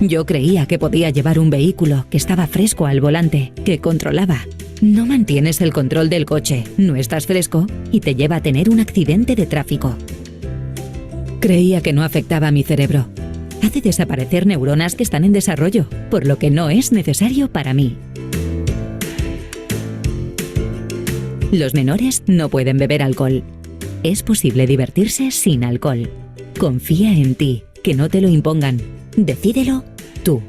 Yo creía que podía llevar un vehículo, que estaba fresco al volante, que controlaba. No mantienes el control del coche, no estás fresco y te lleva a tener un accidente de tráfico. Creía que no afectaba a mi cerebro. Hace desaparecer neuronas que están en desarrollo, por lo que no es necesario para mí. Los menores no pueden beber alcohol. Es posible divertirse sin alcohol. Confía en ti, que no te lo impongan. Decídelo tú.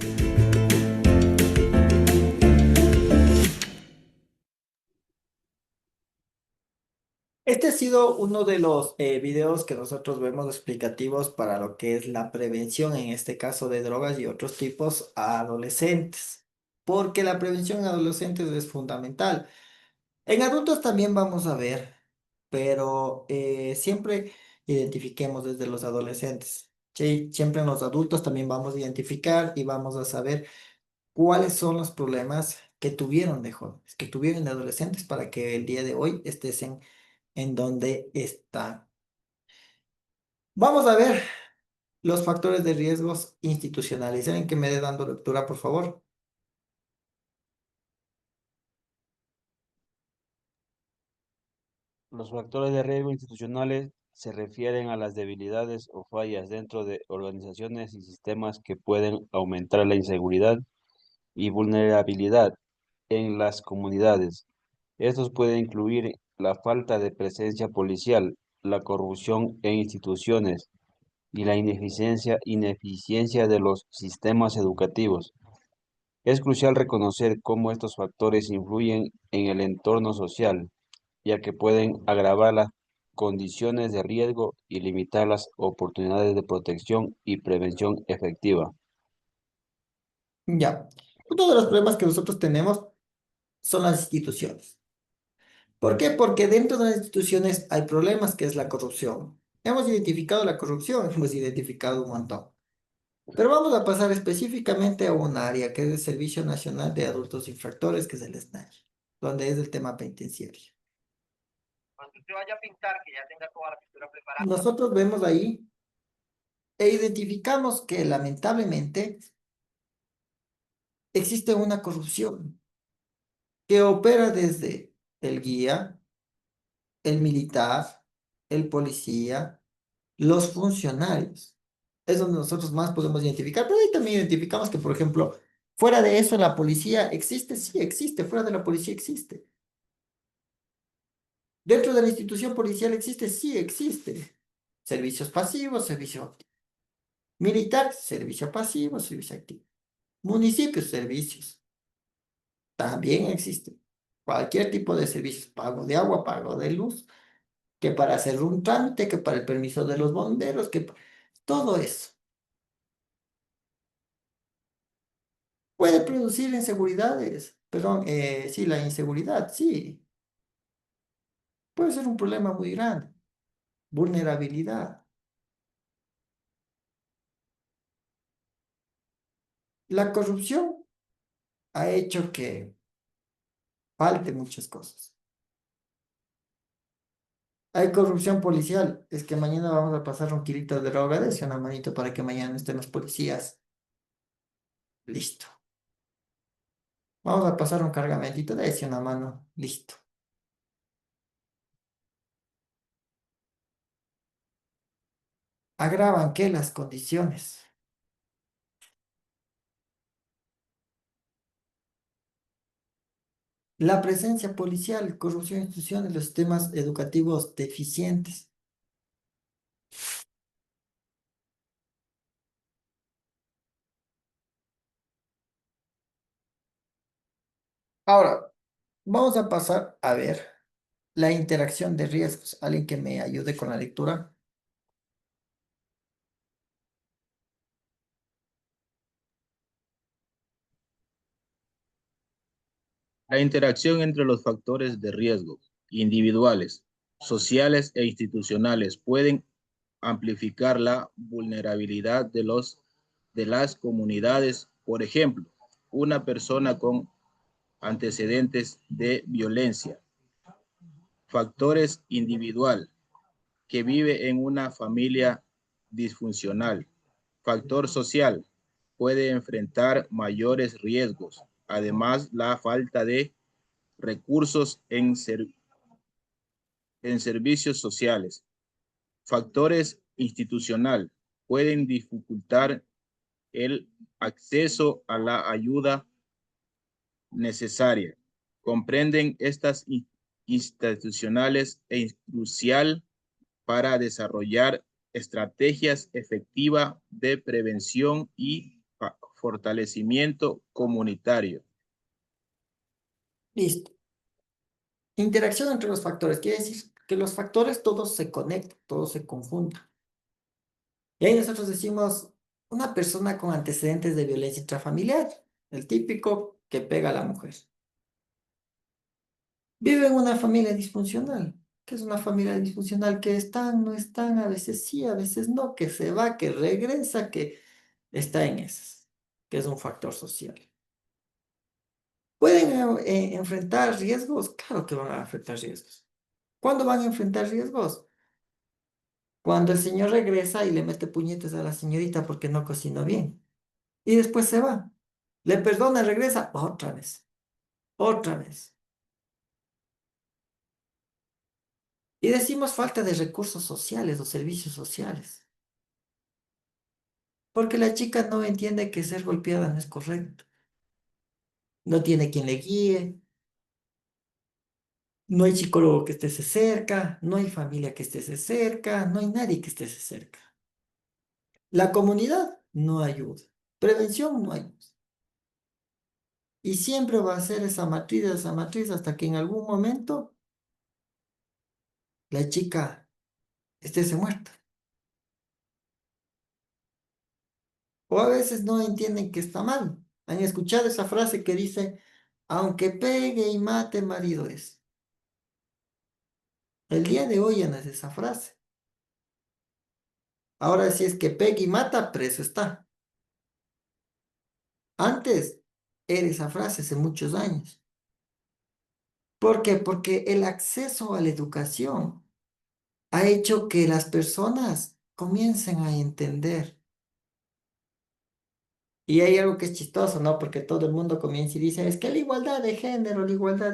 Este ha sido uno de los videos que nosotros vemos explicativos para lo que es la prevención, en este caso de drogas y otros tipos a adolescentes, porque la prevención en adolescentes es fundamental. En adultos también vamos a ver, pero siempre identifiquemos desde los adolescentes. Sí, siempre en los adultos también vamos a identificar y vamos a saber cuáles son los problemas que tuvieron de jóvenes, que tuvieron de adolescentes para que el día de hoy estés en donde están. Vamos a ver los factores de riesgos institucionales. ¿Saben que me dé dando lectura, por favor? Los factores de riesgo institucionales se refieren a las debilidades o fallas dentro de organizaciones y sistemas que pueden aumentar la inseguridad y vulnerabilidad en las comunidades. Estos pueden incluir la falta de presencia policial, la corrupción en instituciones y la ineficiencia de los sistemas educativos. Es crucial reconocer cómo estos factores influyen en el entorno social, ya que pueden agravar las condiciones de riesgo y limitar las oportunidades de protección y prevención efectiva. Ya. Uno de los problemas que nosotros tenemos son las instituciones. ¿Por qué? Porque dentro de las instituciones hay problemas, que es la corrupción. Hemos identificado la corrupción, hemos identificado un montón. Pero vamos a pasar específicamente a un área que es el Servicio Nacional de Adultos Infractores, que es el SNAI, donde es el tema penitenciario. Cuando usted vaya a pintar, que ya tenga toda la pintura preparada. Nosotros vemos ahí e identificamos que lamentablemente existe una corrupción que opera desde el guía, el militar, el policía, los funcionarios. Es donde nosotros más podemos identificar, pero ahí también identificamos que, por ejemplo, fuera de eso, la policía existe, sí existe, fuera de la policía existe. Dentro de la institución policial existe, sí existe. Servicios pasivos, servicio activo. Militar, servicio pasivo, servicio activo. Municipios, servicios. También existe. Cualquier tipo de servicios, pago de agua, pago de luz, que para hacer un trámite, que para el permiso de los bomberos, todo eso. Puede producir inseguridades, perdón, sí, la inseguridad, sí, puede ser un problema muy grande. Vulnerabilidad. La corrupción ha hecho que falte muchas cosas. Hay corrupción policial, es que mañana vamos a pasar un kilito de droga, de una manito para que mañana estén los policías. Listo. Vamos a pasar un cargamentito, de una mano. Listo. Agravan que las condiciones. La presencia policial, corrupción de instituciones, los sistemas educativos deficientes. Ahora, vamos a pasar a ver la interacción de riesgos. Alguien que me ayude con la lectura. La interacción entre los factores de riesgo individuales, sociales e institucionales pueden amplificar la vulnerabilidad de las comunidades. Por ejemplo, una persona con antecedentes de violencia, factores individual que vive en una familia disfuncional, factor social puede enfrentar mayores riesgos. Además, la falta de recursos en servicios sociales, factores institucional pueden dificultar el acceso a la ayuda necesaria. Comprenden estas institucionales e crucial para desarrollar estrategias efectivas de prevención y fortalecimiento comunitario. Listo. Interacción entre los factores. Quiere decir que los factores todos se conectan, todos se conjuntan. Y ahí nosotros decimos, una persona con antecedentes de violencia intrafamiliar, el típico que pega a la mujer. Vive en una familia disfuncional. ¿Qué es una familia disfuncional? Que están, no están, a veces sí, a veces no, que se va, que regresa, que está en esas, que es un factor social. ¿Pueden enfrentar riesgos? Claro que van a enfrentar riesgos. ¿Cuándo van a enfrentar riesgos? Cuando el señor regresa y le mete puñetes a la señorita porque no cocinó bien. Y después se va. Le perdona, regresa otra vez. Otra vez. Y decimos falta de recursos sociales o servicios sociales. Porque la chica no entiende que ser golpeada no es correcto. No tiene quien le guíe. No hay psicólogo que esté cerca. No hay familia que esté cerca. No hay nadie que esté cerca. La comunidad no ayuda. Prevención no ayuda. Y siempre va a ser esa matriz, hasta que en algún momento la chica esté muerta. O a veces no entienden que está mal. Han escuchado esa frase que dice, aunque pegue y mate, marido es. El día de hoy ya no es esa frase. Ahora si es que pega y mata, preso está. Antes era esa frase hace muchos años. ¿Por qué? Porque el acceso a la educación ha hecho que las personas comiencen a entender. Y hay algo que es chistoso, ¿no? Porque todo el mundo comienza y dice, es que la igualdad de género, no es igualdad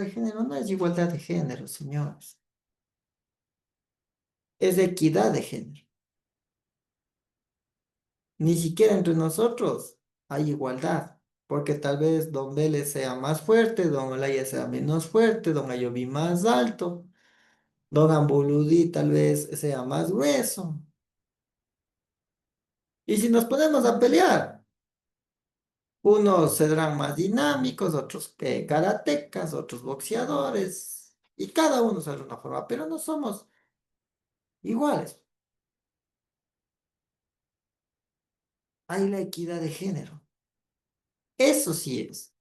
de género, señores. Es equidad de género. Ni siquiera entre nosotros hay igualdad, porque tal vez Don Vélez sea más fuerte, Don Olaya sea menos fuerte, Don Ayoví más alto. Don Ambuludí tal vez sea más grueso. Y si nos ponemos a pelear, unos serán más dinámicos, otros karatecas, otros boxeadores, y cada uno sale de una forma, pero no somos iguales. Hay la equidad de género. Eso sí es.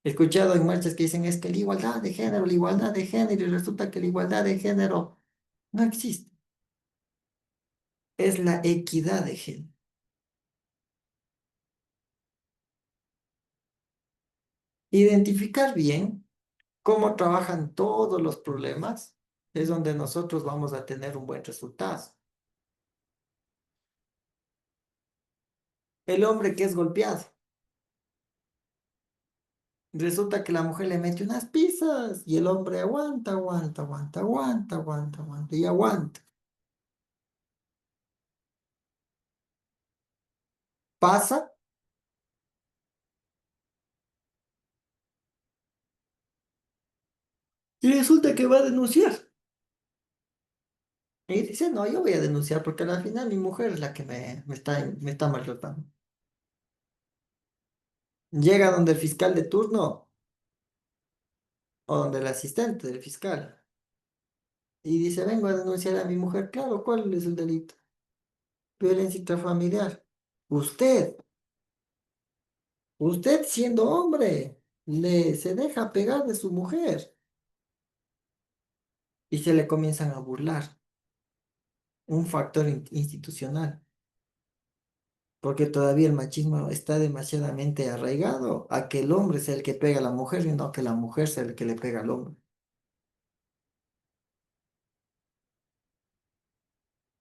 He escuchado en marchas que dicen es que la igualdad de género, y resulta que la igualdad de género no existe. Es la equidad de género. Identificar bien cómo trabajan todos los problemas es donde nosotros vamos a tener un buen resultado. El hombre que es golpeado. Resulta que la mujer le mete unas pisas y el hombre aguanta, aguanta, aguanta, aguanta, aguanta, aguanta y aguanta. Pasa y resulta que va a denunciar. Y dice, no, yo voy a denunciar porque al final mi mujer es la que me está maltratando. Llega donde el fiscal de turno o donde el asistente del fiscal y dice, vengo a denunciar a mi mujer. Claro, ¿cuál es el delito? Violencia intrafamiliar. Usted, usted siendo hombre, se deja pegar de su mujer y se le comienzan a burlar. Un factor institucional. Porque todavía el machismo está demasiadamente arraigado a que el hombre sea el que pega a la mujer y no que la mujer sea el que le pega al hombre.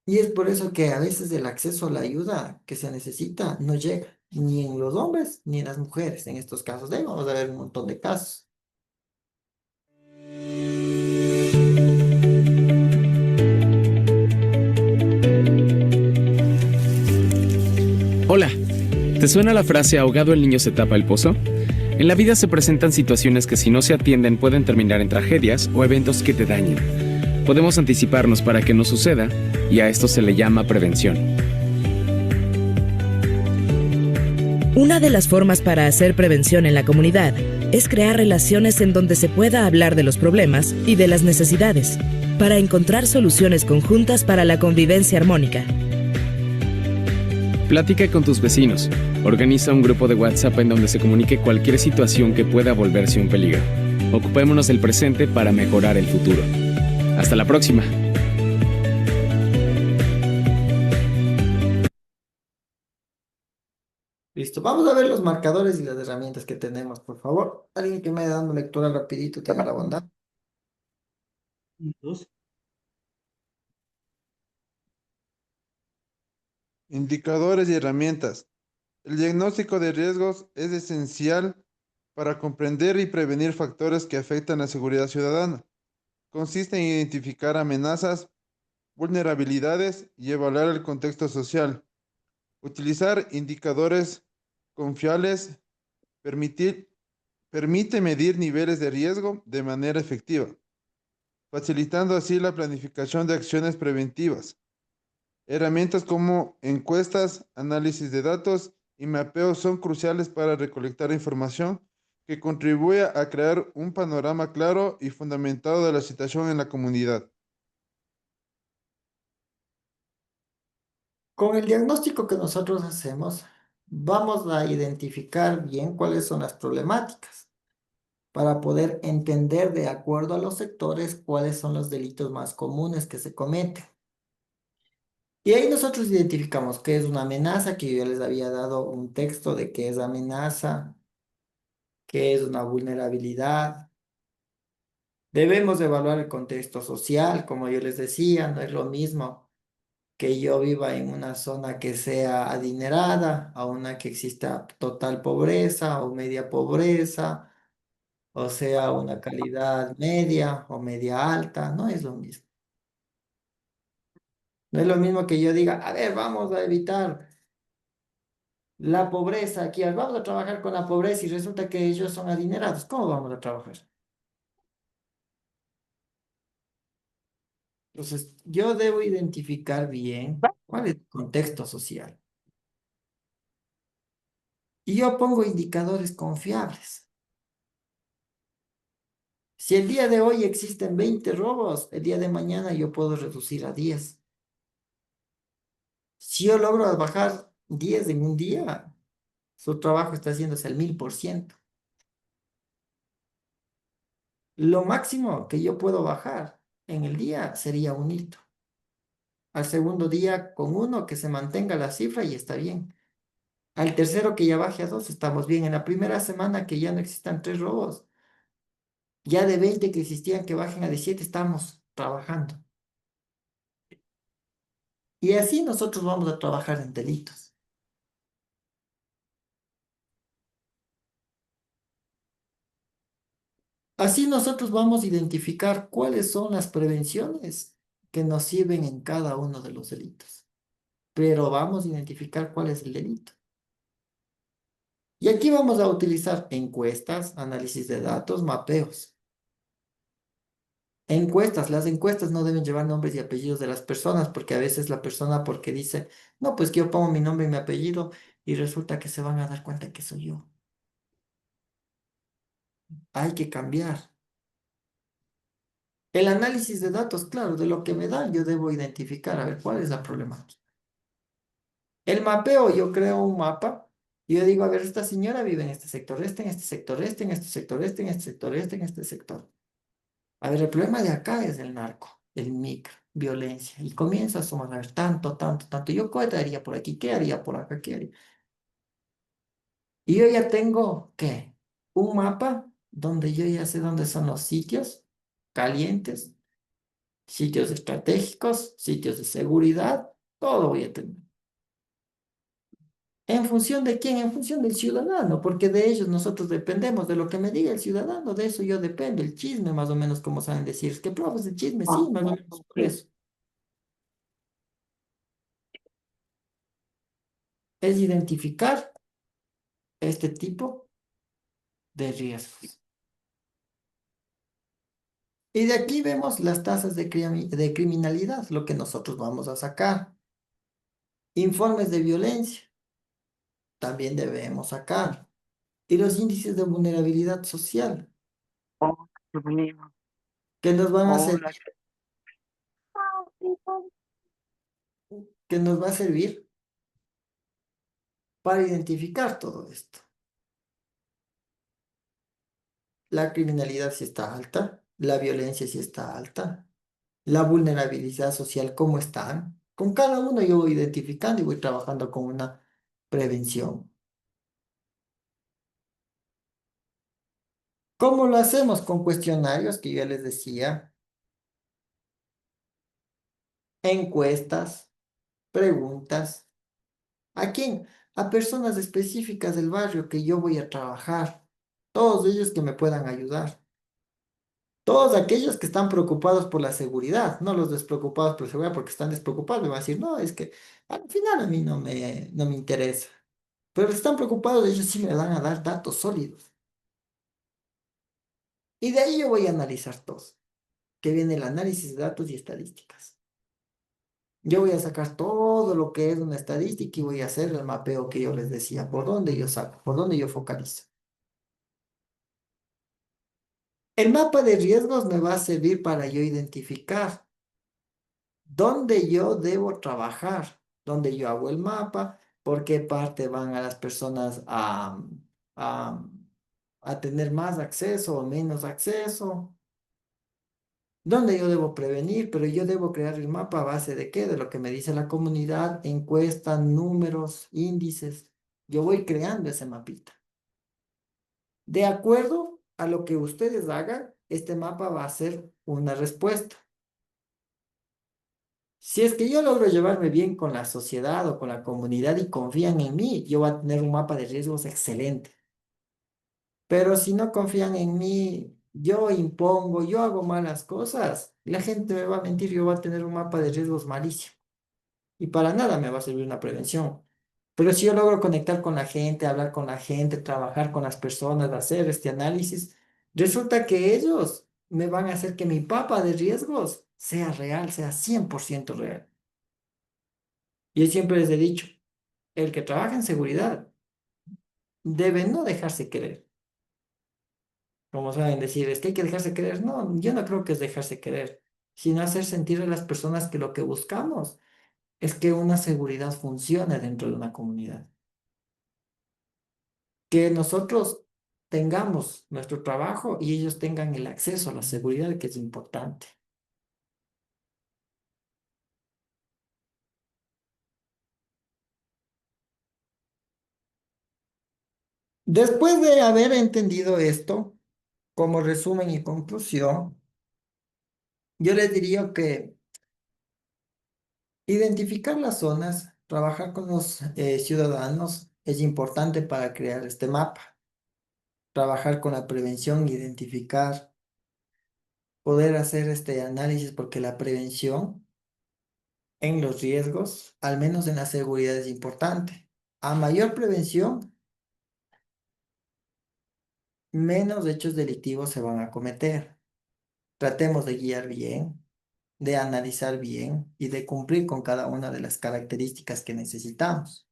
Y es por eso que a veces el acceso a la ayuda que se necesita no llega ni en los hombres ni en las mujeres en estos casos. De ahí vamos a ver un montón de casos. Hola, ¿te suena la frase ahogado el niño se tapa el pozo? En la vida se presentan situaciones que si no se atienden pueden terminar en tragedias o eventos que te dañen. Podemos anticiparnos para que no suceda y a esto se le llama prevención. Una de las formas para hacer prevención en la comunidad es crear relaciones en donde se pueda hablar de los problemas y de las necesidades, para encontrar soluciones conjuntas para la convivencia armónica. Platica con tus vecinos. Organiza un grupo de WhatsApp en donde se comunique cualquier situación que pueda volverse un peligro. Ocupémonos del presente para mejorar el futuro. Hasta la próxima. Listo, vamos a ver los marcadores y las herramientas que tenemos, por favor. Alguien que me vaya dando lectura rapidito, tenga la bondad. Indicadores y herramientas. El diagnóstico de riesgos es esencial para comprender y prevenir factores que afectan la seguridad ciudadana. Consiste en identificar amenazas, vulnerabilidades y evaluar el contexto social. Utilizar indicadores confiables permite medir niveles de riesgo de manera efectiva, facilitando así la planificación de acciones preventivas. Herramientas como encuestas, análisis de datos y mapeo son cruciales para recolectar información que contribuye a crear un panorama claro y fundamentado de la situación en la comunidad. Con el diagnóstico que nosotros hacemos, vamos a identificar bien cuáles son las problemáticas para poder entender de acuerdo a los sectores cuáles son los delitos más comunes que se cometen. Y ahí nosotros identificamos qué es una amenaza, que yo ya les había dado un texto de qué es amenaza, qué es una vulnerabilidad. Debemos evaluar el contexto social, como yo les decía, no es lo mismo que yo viva en una zona que sea adinerada, a una que exista total pobreza o media pobreza, o sea, una calidad media o media alta, no es lo mismo. No es lo mismo que yo diga, a ver, vamos a evitar la pobreza aquí, vamos a trabajar con la pobreza y resulta que ellos son adinerados. ¿Cómo vamos a trabajar? Entonces, yo debo identificar bien cuál es el contexto social. Y yo pongo indicadores confiables. Si el día de hoy existen 20 robos, el día de mañana yo puedo reducir a 10. Si yo logro bajar 10 en un día, su trabajo está haciéndose al 1000%. Lo máximo que yo puedo bajar en el día sería un hito. Al segundo día, con uno que se mantenga la cifra y está bien. Al tercero que ya baje a 2, estamos bien. En la primera semana que ya no existan 3 robos, ya de 20 que existían que bajen a 17, estamos trabajando. Y así nosotros vamos a trabajar en delitos. Así nosotros vamos a identificar cuáles son las prevenciones que nos sirven en cada uno de los delitos. Pero vamos a identificar cuál es el delito. Y aquí vamos a utilizar encuestas, análisis de datos, mapeos. Encuestas, las encuestas no deben llevar nombres y apellidos de las personas, porque a veces la persona porque dice, no, pues que yo pongo mi nombre y mi apellido y resulta que se van a dar cuenta que soy yo. Hay que cambiar. El análisis de datos, claro, de lo que me dan, yo debo identificar, a ver, cuál es la problemática. El mapeo, yo creo un mapa y yo digo, a ver, esta señora vive en este sector, este, en este sector, este, en este sector, este, en este sector, este, en este sector. A ver, el problema de acá es el narco, el micro, violencia. Y comienza a sumar, a ver, tanto, tanto, tanto. Yo, ¿qué haría por aquí? ¿Qué haría por acá? ¿Qué haría? Y yo ya tengo, ¿qué? Un mapa donde yo ya sé dónde son los sitios calientes, sitios estratégicos, sitios de seguridad, todo voy a tener. ¿En función de quién? En función del ciudadano, porque de ellos nosotros dependemos, de lo que me diga el ciudadano, de eso yo dependo. El chisme, más o menos, como saben decir, es que profes el chisme, sí, más o menos por eso. Es identificar este tipo de riesgos. Y de aquí vemos las tasas de criminalidad, lo que nosotros vamos a sacar. Informes de violencia, también debemos sacar. Y los índices de vulnerabilidad social, Oh, Dios mío. que nos van a hacer, Hola. que nos va a servir para identificar todo esto. La criminalidad sí está alta, la violencia sí está alta, la vulnerabilidad social, ¿cómo están? Con cada uno yo voy identificando y voy trabajando con una prevención. ¿Cómo lo hacemos? Con cuestionarios que yo ya les decía, encuestas, preguntas. ¿A quién? A personas específicas del barrio que yo voy a trabajar. Todos ellos que me puedan ayudar. Todos aquellos que están preocupados por la seguridad, no los despreocupados por la seguridad, porque están despreocupados, me van a decir, no, es que al final a mí no me interesa. Pero los que están preocupados, ellos sí me van a dar datos sólidos. Y de ahí yo voy a analizar todos, que viene el análisis de datos y estadísticas. Yo voy a sacar todo lo que es una estadística y voy a hacer el mapeo que yo les decía, por dónde yo saco, por dónde yo focalizo. El mapa de riesgos me va a servir para yo identificar dónde yo debo trabajar, dónde yo hago el mapa, por qué parte van a las personas a, a tener más acceso o menos acceso, dónde yo debo prevenir, pero yo debo crear el mapa a base de qué, de lo que me dice la comunidad, encuestas, números, índices. Yo voy creando ese mapita. De acuerdo a lo que ustedes hagan, este mapa va a ser una respuesta. Si es que yo logro llevarme bien con la sociedad o con la comunidad y confían en mí, yo voy a tener un mapa de riesgos excelente. Pero si no confían en mí, yo impongo, yo hago malas cosas, la gente me va a mentir, yo voy a tener un mapa de riesgos malísimo. Y para nada me va a servir una prevención. Pero si yo logro conectar con la gente, hablar con la gente, trabajar con las personas, hacer este análisis, resulta que ellos me van a hacer que mi papa de riesgos sea real, sea 100% real. Yo siempre les he dicho, el que trabaja en seguridad debe no dejarse querer. Como saben decir, es que hay que dejarse querer. No, yo no creo que es dejarse querer, sino hacer sentir a las personas que lo que buscamos es que una seguridad funcione dentro de una comunidad. Que nosotros tengamos nuestro trabajo y ellos tengan el acceso a la seguridad, que es importante. Después de haber entendido esto, como resumen y conclusión, yo les diría que identificar las zonas, trabajar con los ciudadanos es importante para crear este mapa. Trabajar con la prevención, identificar, poder hacer este análisis, porque la prevención en los riesgos, al menos en la seguridad, es importante. A mayor prevención, menos hechos delictivos se van a cometer. Tratemos de guiar bien, de analizar bien y de cumplir con cada una de las características que necesitamos.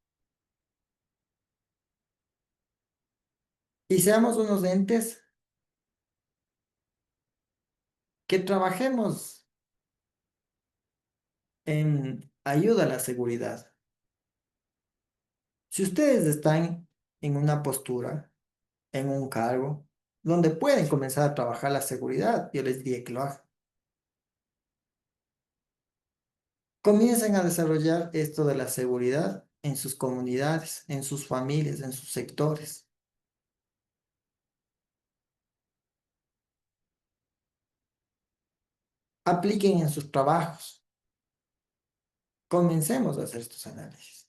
Y seamos unos entes que trabajemos en ayuda a la seguridad. Si ustedes están en una postura, en un cargo, donde pueden comenzar a trabajar la seguridad, yo les diría que lo hagan. Comiencen a desarrollar esto de la seguridad en sus comunidades, en sus familias, en sus sectores. Apliquen en sus trabajos. Comencemos a hacer estos análisis.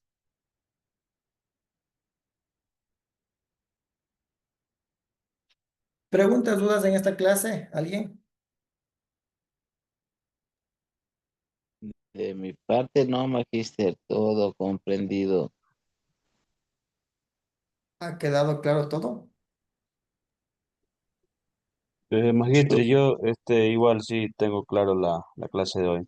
¿Preguntas, dudas en esta clase? ¿Alguien? De mi parte, no, magíster, todo comprendido. ¿Ha quedado claro todo? Magíster, yo igual sí tengo claro la clase de hoy.